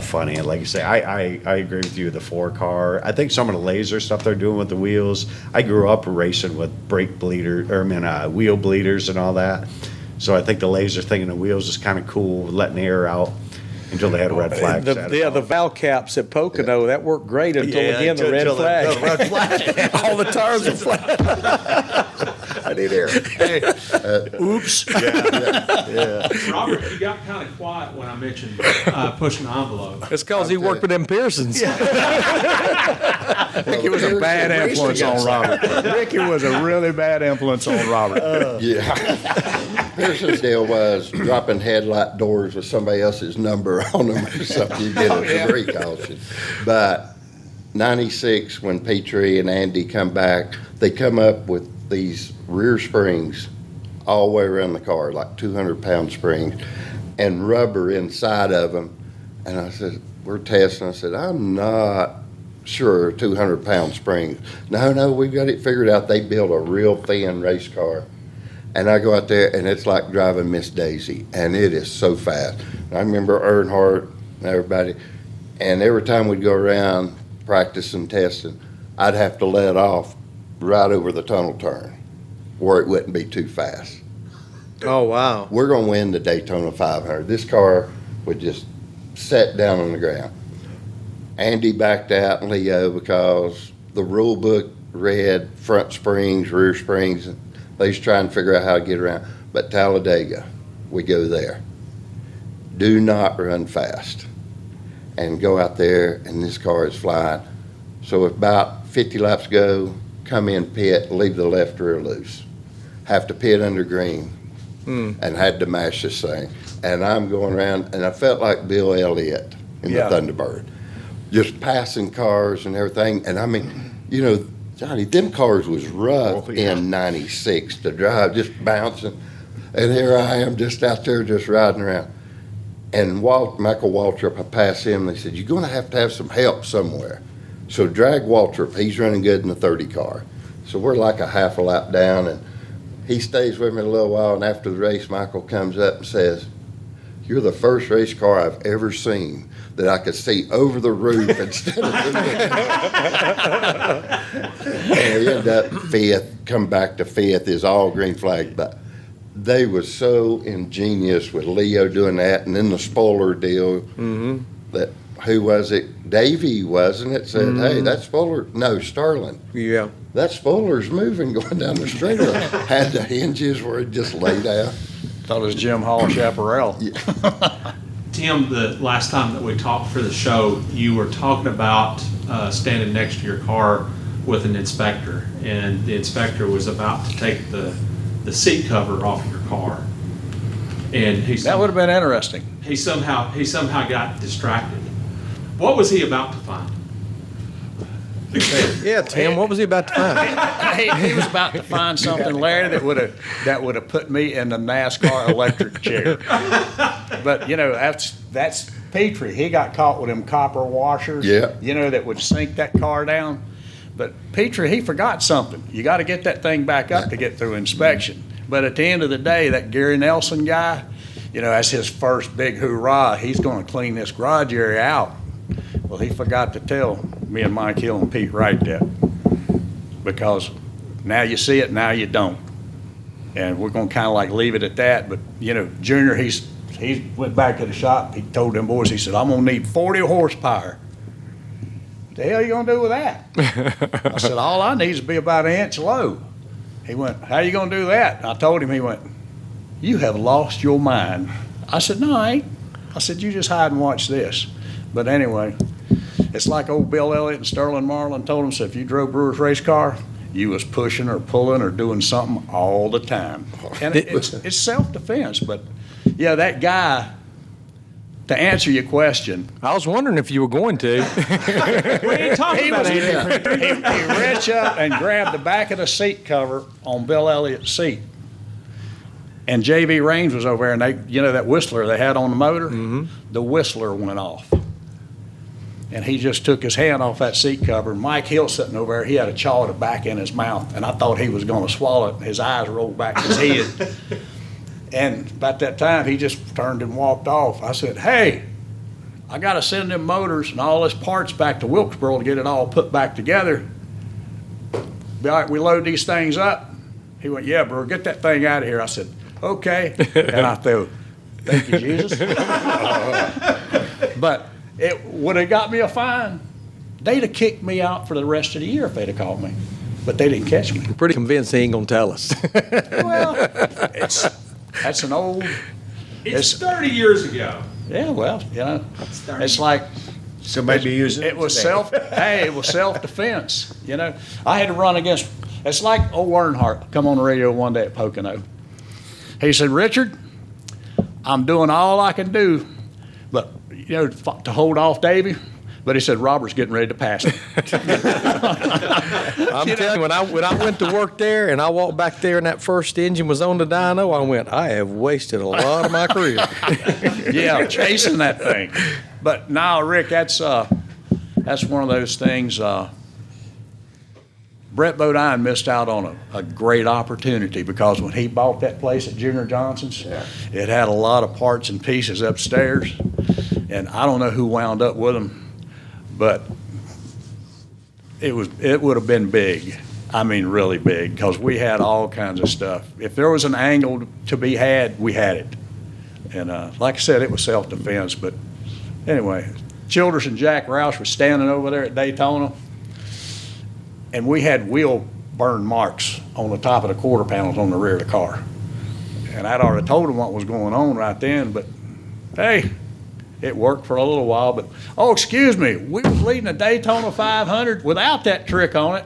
[SPEAKER 6] funny. And like you say, I agree with you, the 4-car. I think some of the laser stuff they're doing with the wheels. I grew up racing with wheel bleeders and all that. So I think the laser thing in the wheels is kind of cool, letting the air out until they had a red flag.
[SPEAKER 3] The valve caps at Pocono, that worked great until the red flag.
[SPEAKER 6] The red flag.
[SPEAKER 3] All the tires are flat.
[SPEAKER 6] I need air. Hey.
[SPEAKER 3] Oops.
[SPEAKER 6] Yeah.
[SPEAKER 1] Robert, you got kind of quiet when I mentioned pushing the envelope.
[SPEAKER 3] It's because he worked with them Pearsons.
[SPEAKER 4] Ricky was a bad influence on Robert. Ricky was a really bad influence on Robert.
[SPEAKER 2] Yeah. Pearson's deal was dropping headlight doors with somebody else's number on them or something. You get a degree caution. But 96, when Petrie and Andy come back, they come up with these rear springs all the way around the car, like 200-pound springs, and rubber inside of them. And I said, we're testing. I said, I'm not sure 200-pound springs. No, we've got it figured out. They built a real thin race car. And I go out there, and it's like driving Miss Daisy, and it is so fast. I remember Earnhardt and everybody, and every time we'd go around practicing, testing, I'd have to let off right over the tunnel turn. where it wouldn't be too fast.
[SPEAKER 7] Oh, wow.
[SPEAKER 2] We're going to win the Daytona 500. This car would just set down on the ground. Andy backed out and Leo because the rule book read front springs, rear springs. And they was trying to figure out how to get around. But Talladega, we go there. Do not run fast. And go out there, and this car is flying. So if about 50 laps go, come in pit, leave the left rear loose. Have to pit under green. And had to mash this thing. And I'm going around, and I felt like Bill Elliott in the Thunderbird. Just passing cars and everything. And I mean, you know, Johnny, them cars was rough in 96 to drive, just bouncing. And here I am just out there just riding around. And Michael Waltrip, I passed him, they said, you're going to have some help somewhere. So drag Waltrip, he's running good in the 30 car. So we're like a half a lap down, and he stays with me a little while, and after the race, Michael comes up and says, you're the first race car I've ever seen that I could see over the roof instead of the And he ended up fifth, come back to fifth, is all green flag. But they was so ingenious with Leo doing that, and then the spoiler deal that, who was it? Davey, wasn't it? Said, hey, that spoiler, no, Sterling.
[SPEAKER 7] Yeah.
[SPEAKER 2] That spoiler's moving going down the straightaway. Had the hinges where it just laid out.
[SPEAKER 4] Thought it was Jim Hall Chaparral.
[SPEAKER 1] Tim, the last time that we talked for the show, you were talking about standing next to your car with an inspector, and the inspector was about to take the seat cover off your car. And
[SPEAKER 4] That would have been interesting.
[SPEAKER 1] he somehow got distracted. What was he about to find?
[SPEAKER 7] Yeah, Tim, what was he about to find?
[SPEAKER 4] He was about to find something, Larry, that would have put me in the NASCAR electric chair. But you know, that's Petrie. He got caught with them copper washers.
[SPEAKER 2] Yeah.
[SPEAKER 4] You know, that would sink that car down. But Petrie, he forgot something. You got to get that thing back up to get through inspection. But at the end of the day, that Gary Nelson guy, you know, that's his first big hoorah. He's going to clean this garage area out. Well, he forgot to tell me and Mike Hill and Pete Wright that, because now you see it, now you don't. And we're going to kind of like leave it at that. But, you know, Junior, he went back to the shop. He told them boys, he said, I'm going to need 40 horsepower. What the hell are you going to do with that? I said, all I need is to be about an inch low. He went, how you going to do that? I told him, he went, you have lost your mind. I said, no, I ain't. I said, you just hide and watch this. But anyway, it's like old Bill Elliott and Sterling Marlin told him, so if you drove Brewer's race car, you was pushing or pulling or doing something all the time. And it's self-defense, but yeah, that guy, to answer your question.
[SPEAKER 7] I was wondering if you were going to.
[SPEAKER 1] We ain't talking about anything.
[SPEAKER 4] He reached up and grabbed the back of the seat cover on Bill Elliott's seat. And J.V. Raines was over there, and they, you know, that whistler they had on the motor, the whistler went off. And he just took his hand off that seat cover. And Mike Hill sitting over there, he had a chaw of tobacco in his mouth, and I thought he was going to swallow it. And his eyes rolled back his head. And about that time, he just turned and walked off. I said, hey, I got to send them motors and all this parts back to Wilkesboro to get it all put back together. Be all right, we load these things up? He went, yeah, bro, get that thing out of here. I said, okay. And I thought, thank you, Jesus. But it would have got me a fine. They'd have kicked me out for the rest of the year if they'd have caught me. But they didn't catch me.
[SPEAKER 7] I'm pretty convinced he ain't going to tell us.
[SPEAKER 4] Well, that's an old...
[SPEAKER 1] It's 30 years ago.
[SPEAKER 4] Yeah, well, you know, it's like...
[SPEAKER 6] So maybe use it
[SPEAKER 4] It was
[SPEAKER 6] today.
[SPEAKER 4] it was self-defense, you know. I had to run against... It's like old Earnhardt come on the radio one day at Pocono. He said, Richard, I'm doing all I can do, but, you know, to hold off Davey. But he said, Robert's getting ready to pass me.
[SPEAKER 7] I'm telling you, when I went to work there and I walked back there and that first engine was on the dyno, I went, I have wasted a lot of my career.
[SPEAKER 4] Yeah, chasing that thing. But now, Rick, that's one of those things. Brett Bodine missed out on a great opportunity, because when he bought that place at Junior Johnson's, it had a lot of parts and pieces upstairs, and I don't know who wound up with them, but it would have been big. I mean, really big, because we had all kinds of stuff. If there was an angle to be had, we had it. And like I said, it was self-defense. But anyway, Childress and Jack Roush were standing over there at Daytona, and we had wheel burn marks on the top of the quarter panels on the rear of the car. And I'd already told them what was going on right then, but hey, it worked for a little while. But, oh, excuse me, we was leading a Daytona 500 without that trick on it.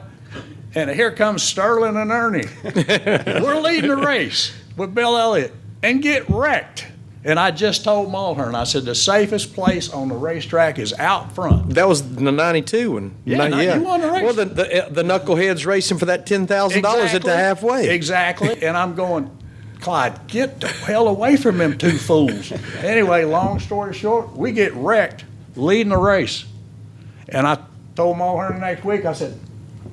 [SPEAKER 4] And here comes Sterling and Ernie. We're leading the race with Bill Elliott and get wrecked. And I just told Mulhern, I said, the safest place on the racetrack is out front.
[SPEAKER 7] That was the 92 one.
[SPEAKER 4] Yeah, you won the race.
[SPEAKER 7] Well, the knuckleheads racing for that $10,000 at the halfway.
[SPEAKER 4] Exactly. And I'm going, Clyde, get the hell away from them two fools. Anyway, long story short, we get wrecked leading the race. And I told Mulhern the next week, I said,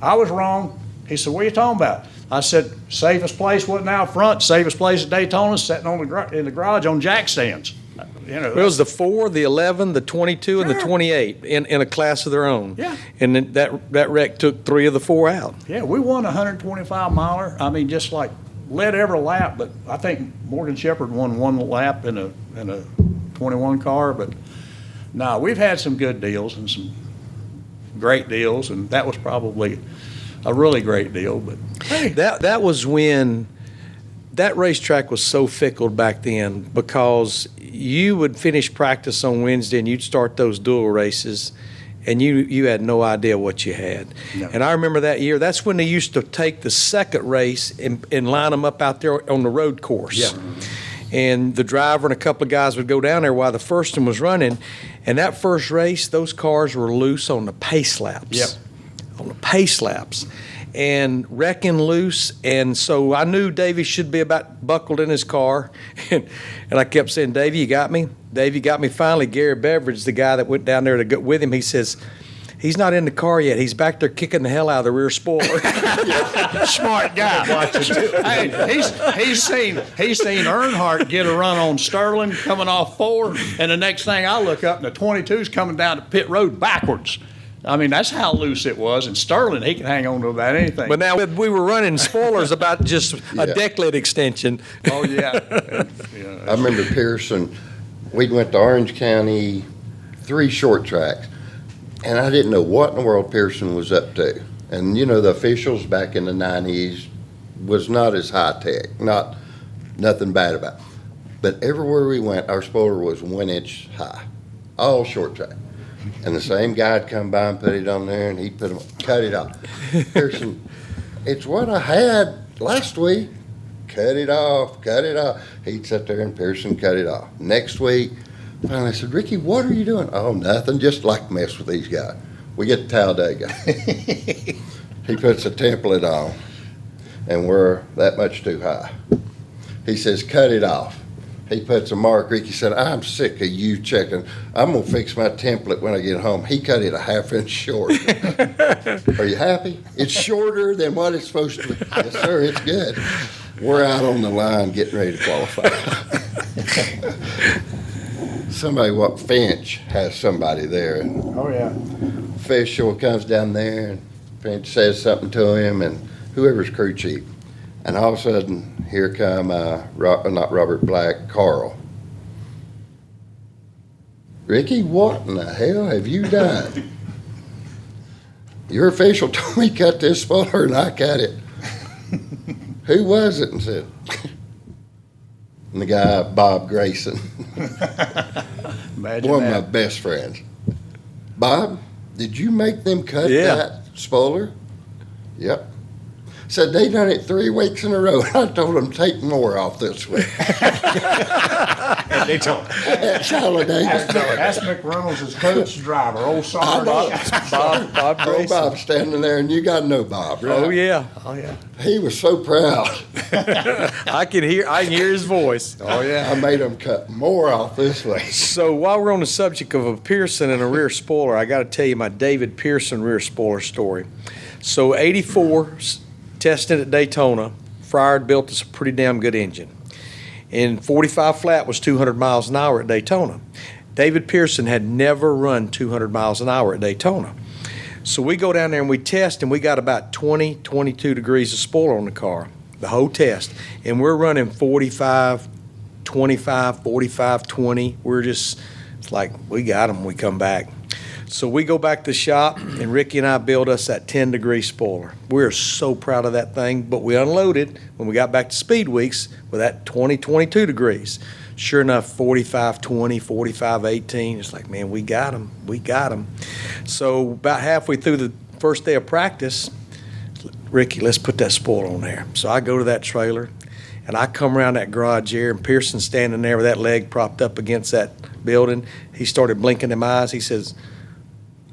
[SPEAKER 4] I was wrong. He said, what are you talking about? I said, safest place wasn't out front. Safest place at Daytona, sitting in the garage on jack stands. You know,
[SPEAKER 7] It was the 4, the 11, the 22, and the 28 in a class of their own.
[SPEAKER 4] Yeah.
[SPEAKER 7] And then that wreck took 3 of the 4 out.
[SPEAKER 4] Yeah, we won a 125 miler. I mean, just like led every lap, but I think Morgan Shepherd won 1 lap in a 21 car. But no, we've had some good deals and some great deals, and that was probably a really great deal. But hey,
[SPEAKER 7] That was when that racetrack was so fickle back then, because you would finish practice on Wednesday and you'd start those dual races, and you had no idea what you had.
[SPEAKER 4] No.
[SPEAKER 7] And I remember that year, that's when they used to take the second race and line them up out there on the road course.
[SPEAKER 4] Yeah.
[SPEAKER 7] And the driver and a couple of guys would go down there while the first one was running. And that first race, those cars were loose on the pace laps.
[SPEAKER 4] Yep.
[SPEAKER 7] On the pace laps. And wrecking loose. And so I knew Davey should be about buckled in his car. And I kept saying, Davey, you got me? Davey got me. Finally, Gary Beveridge, the guy that went down there to go with him, he says, he's not in the car yet. He's back there kicking the hell out of the rear spoiler.
[SPEAKER 4] smart guy. Hey, he's seen Earnhardt get a run on Sterling coming off 4, and the next thing I look up, and the 22's coming down the pit road backwards. I mean, that's how loose it was. And Sterling, he can hang on to about anything.
[SPEAKER 7] But now we were running spoilers about just a
[SPEAKER 2] Yeah.
[SPEAKER 7] deck lid extension.
[SPEAKER 4] Oh, yeah.
[SPEAKER 2] I remember Pearson, we went to Orange County, 3 short tracks, and I didn't know what in the world Pearson was up to. And, you know, the officials back in the 90s was not as high-tech, nothing bad about it. But everywhere we went, our spoiler was 1 inch high, all short track. And the same guy'd come by and put it on there, and he'd cut it off. Pearson, it's what I had last week. Cut it off, cut it off. He'd sit there and Pearson cut it off. Next week, finally I said, Ricky, what are you doing? Oh, nothing, just like to mess with these guys. We get the Talladega. He puts a template on, and we're that much too high. He says, cut it off. He puts a mark. Ricky said, I'm sick of you checking. I'm going to fix my template when I get home. He cut it a 1/2 inch short. Are you happy? It's shorter than what it's supposed to be. Yes, sir, it's good. We're out on the line getting ready to qualify. Finch has somebody there. And
[SPEAKER 4] Oh, yeah.
[SPEAKER 2] official comes down there and Finch says something to him and whoever's crew chief. And all of a sudden, here come, not Robert Black, Carl. Ricky, what in the hell have you done? Your official told me cut this spoiler and I cut it. Who was it? And said, and the guy, Bob Grayson,
[SPEAKER 4] Imagine
[SPEAKER 2] one of my
[SPEAKER 4] that.
[SPEAKER 2] best friends. Bob, did you make them cut
[SPEAKER 7] Yeah.
[SPEAKER 2] that spoiler? Yep. Said they done it 3 weeks in a row. I told them take more off this week.
[SPEAKER 6] They told
[SPEAKER 2] At Talladega.
[SPEAKER 4] That's McReynolds' coach driver, old
[SPEAKER 2] I know.
[SPEAKER 4] Bob.
[SPEAKER 7] Bob
[SPEAKER 2] Oh,
[SPEAKER 7] Grayson.
[SPEAKER 2] Bob standing there, and you got to know Bob, right?
[SPEAKER 7] Oh, yeah. Oh, yeah.
[SPEAKER 2] He was so proud.
[SPEAKER 7] I can hear his voice.
[SPEAKER 4] Oh, yeah.
[SPEAKER 2] I made him cut more off this way.
[SPEAKER 7] So while we're on the subject of a Pearson and a rear spoiler, I got to tell you my David Pearson rear spoiler story. So 84, tested at Daytona, Fryer had built us a pretty damn good engine. And 45 flat was 200 miles an hour at Daytona. David Pearson had never run 200 miles an hour at Daytona. So we go down there and we test, and we got about 20, 22 degrees of spoiler on the car, the whole test. And we're running 45, 25, 45, 20. We're just, it's like, we got them, we come back. So we go back to the shop, and Ricky and I build us that 10-degree spoiler. We're so proud of that thing, but we unloaded when we got back to Speed Weeks with that 20, 22 degrees. Sure enough, 45, 20, 45, 18. It's like, man, we got them. We got them. So about halfway through the first day of practice, Ricky, let's put that spoiler on there. So I go to that trailer, and I come around that garage here, and Pearson's standing there with that leg propped up against that building. He started blinking them eyes. He says,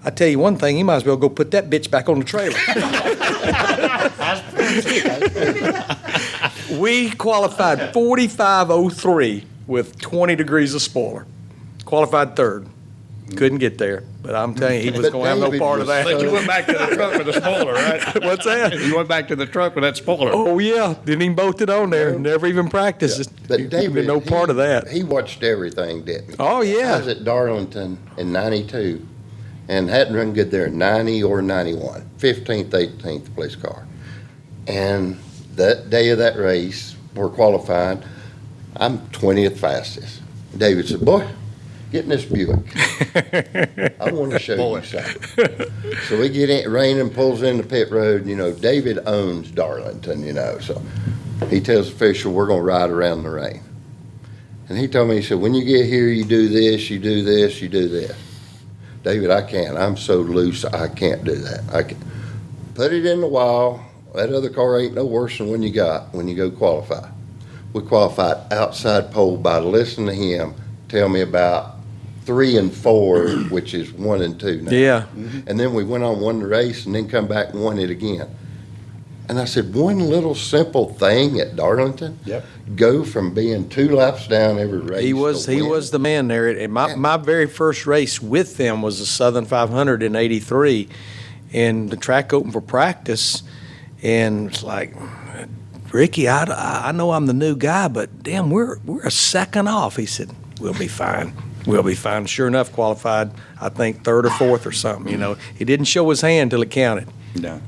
[SPEAKER 7] I tell you one thing, you might as well go put that bitch back on the trailer. We qualified 45.03 with 20 degrees of spoiler. Qualified third. Couldn't get there, but I'm telling you, he was going to have no part of that.
[SPEAKER 4] But you went back to the truck with the spoiler, right?
[SPEAKER 7] What's that?
[SPEAKER 4] You went back to the truck with that spoiler.
[SPEAKER 7] Oh, yeah. Didn't even bolt it on there. Never even practiced.
[SPEAKER 2] But David,
[SPEAKER 7] no part of that.
[SPEAKER 2] He watched everything, didn't he?
[SPEAKER 7] Oh, yeah.
[SPEAKER 2] I was at Darlington in 92 and hadn't run good there in 90 or 91, 15th, 18th place car. And that day of that race, we're qualified, I'm 20th fastest. David said, boy, get in this Buick. I want to show you something. So we get in, Raymond pulls in the pit road. You know, David owns Darlington, you know, so he tells the official, we're going to ride around the rain. And he told me, he said, when you get here, you do this, you do this, you do this. David, I can't. I'm so loose, I can't do that. I can put it in the wall. That other car ain't no worse than when you go qualify. We qualified outside pole by listening to him tell me about 3 and 4, which is 1 and 2 now.
[SPEAKER 7] Yeah.
[SPEAKER 2] And then we went on, won the race, and then come back and won it again. And I said, one little simple thing at Darlington, go from being 2 laps down every race.
[SPEAKER 7] He was the man there. And my very first race with them was the Southern 500 in '83, and the track opened for practice, and it's like, Ricky, I know I'm the new guy, but damn, we're a second off. He said, we'll be fine. We'll be fine. Sure enough, qualified, I think 3rd or 4th or something. You know, he didn't show his hand till it counted.
[SPEAKER 4] No.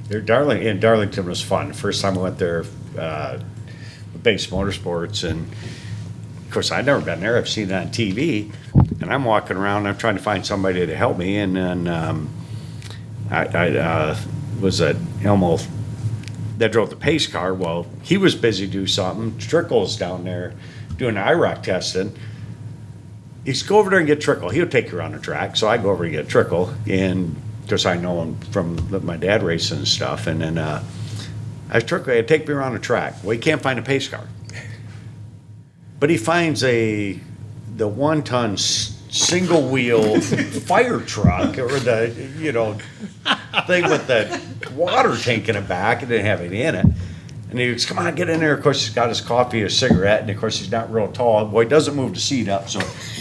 [SPEAKER 6] Darlington was fun. The first time I went there, Base Motorsports, and of course I'd never been there. I've seen it on TV, and I'm walking around. I'm trying to find somebody to help me, and then I was at Elmo that drove the pace car. Well, he was busy doing something. Trickle's down there doing IROC testing. He's go over there and get Trickle. He'll take you around the track. So I go over and get Trickle, and because I know him from my dad racing and stuff. And then I was Trickle, take me around the track. Well, he can't find a pace car. But he finds the 1-ton single wheel fire truck, or the thing with the water tank in the back. It didn't have any in it. And he goes, come on, get in there. Of course, he's got his coffee, a cigarette, and of course, he's not real tall. Boy, he doesn't move the seat up, so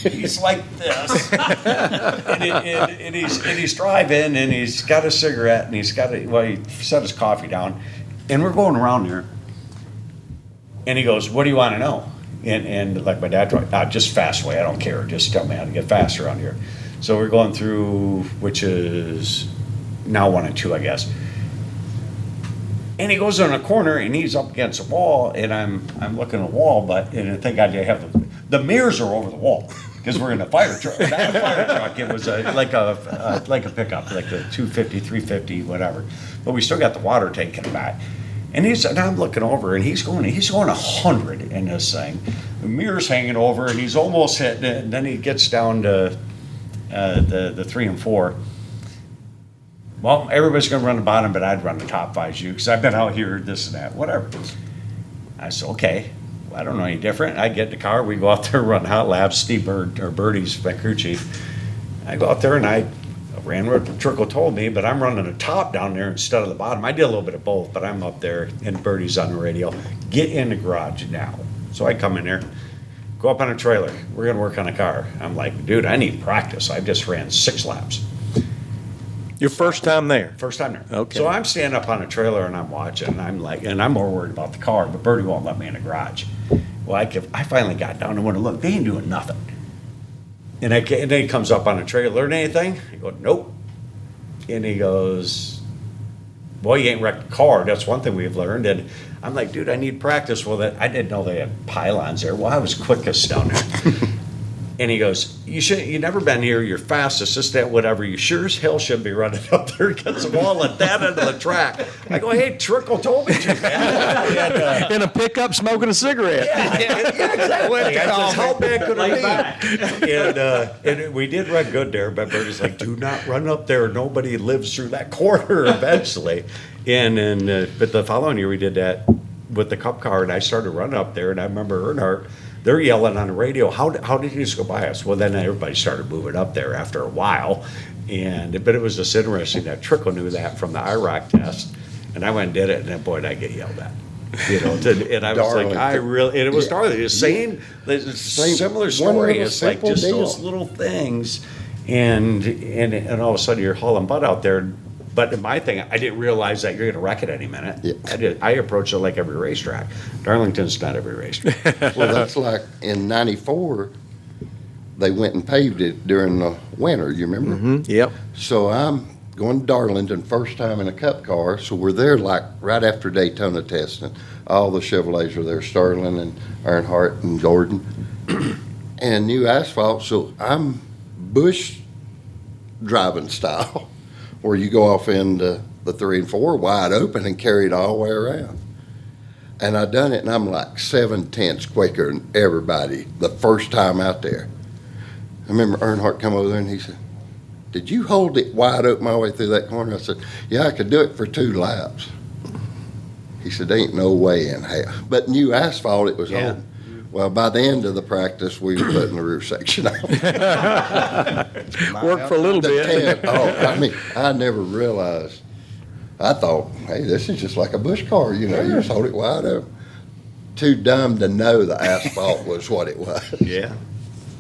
[SPEAKER 6] he's like this. and he's driving, and he's got a cigarette, and he set his coffee down. And we're going around there. And he goes, what do you want to know? And like my dad told me, just fast way, I don't care. Just tell me how to get faster around here. So we're going through, which is now 1 and 2, I guess. And he goes in a corner, and he's up against a wall, and I'm looking at the wall, and I think I have the mirrors are over the wall because we're in a fire truck. Not a fire truck. It was like a pickup, like a 250, 350, whatever. But we still got the water tank in the back. And I'm looking over, and he's going 100 in this thing. The mirror's hanging over, and he's almost hit. And then he gets down to the 3 and 4. Well, everybody's going to run the bottom, but I'd run the top 5 as you, because I've been out here, this and that, whatever. I said, okay, well, I don't know any different. I get in the car, we go out there and run hot laps. Steve Bird, or Birdie's my crew chief. I go out there, and I ran what Trickle told me, but I'm running the top down there instead of the bottom. I did a little bit of both, but I'm up there, and Birdie's on the radio. Get in the garage now. So I come in there, go up on a trailer. We're going to work on a car. I'm like, dude, I need practice. I just ran 6 laps.
[SPEAKER 7] Your first time there?
[SPEAKER 6] First time there.
[SPEAKER 7] Okay.
[SPEAKER 6] So I'm standing up on a trailer, and I'm watching, and I'm more worried about the car, but Birdie won't let me in the garage. Well, I finally got down and went to look. They ain't doing nothing. And then he comes up on a trailer and anything. I go, nope. And he goes, "Boy, you ain't wrecked a car." That's one thing we've learned. And I'm like, "Dude, I need practice." Well, I didn't know they had pylons there. Well, I was quickest down there. And he goes, "You never been here. You're fastest, this, that, whatever. You sure as hell shouldn't be running up there against the wall at that end of the track." I go, "Hey, Trickle told me to, man." And,
[SPEAKER 3] In a pickup smoking a cigarette.
[SPEAKER 6] yeah, exactly. I says, "How bad could
[SPEAKER 1] Lay
[SPEAKER 6] it
[SPEAKER 1] back.
[SPEAKER 6] be?" And we did run good there, but Bertie's like, "Do not run up there. Nobody lives through that corner eventually." But the following year we did that with the Cup car, and I started running up there, and I remember Earnhardt, they're yelling on the radio, how did you just go by us?" Well, then everybody started moving up there after a while. But it was just interesting that Trickle knew that from the IROC test. And I went and did it, and then, boy, did I get yelled at. And I was like, and it was Darlington. Same, similar story. It's like just those little things. And all of a sudden you're hauling butt out there. But in my thing, I didn't realize that you're going to wreck it any minute.
[SPEAKER 2] Yeah.
[SPEAKER 6] I approached it like every racetrack. Darlington's not every racetrack.
[SPEAKER 2] Well, that's like in '94, they went and paved it during the winter, you remember?
[SPEAKER 7] Mm-hmm. Yep.
[SPEAKER 2] So I'm going to Darlington, first time in a Cup car, so we're there like right after Daytona testing. All the Chevrolets are there, Sterling and Earnhardt and Gordon, and new asphalt, so I'm bush driving style, where you go off into the 3 and 4 wide open and carry it all the way around. And I done it, and I'm like 7/10 quicker than everybody the first time out there. I remember Earnhardt come over there and he said, "Did you hold it wide open all the way through that corner?" I said, "Yeah, I could do it for 2 laps." He said, "Ain't no way in hell." But new asphalt, it was holding. Well, by the end of the practice, we were putting the rear section on.
[SPEAKER 3] Worked for a little bit.
[SPEAKER 2] I mean, I never realized. I thought, hey, this is just like a bush car, you just hold it wide open. Too dumb to know the asphalt was what it was.
[SPEAKER 6] Yeah.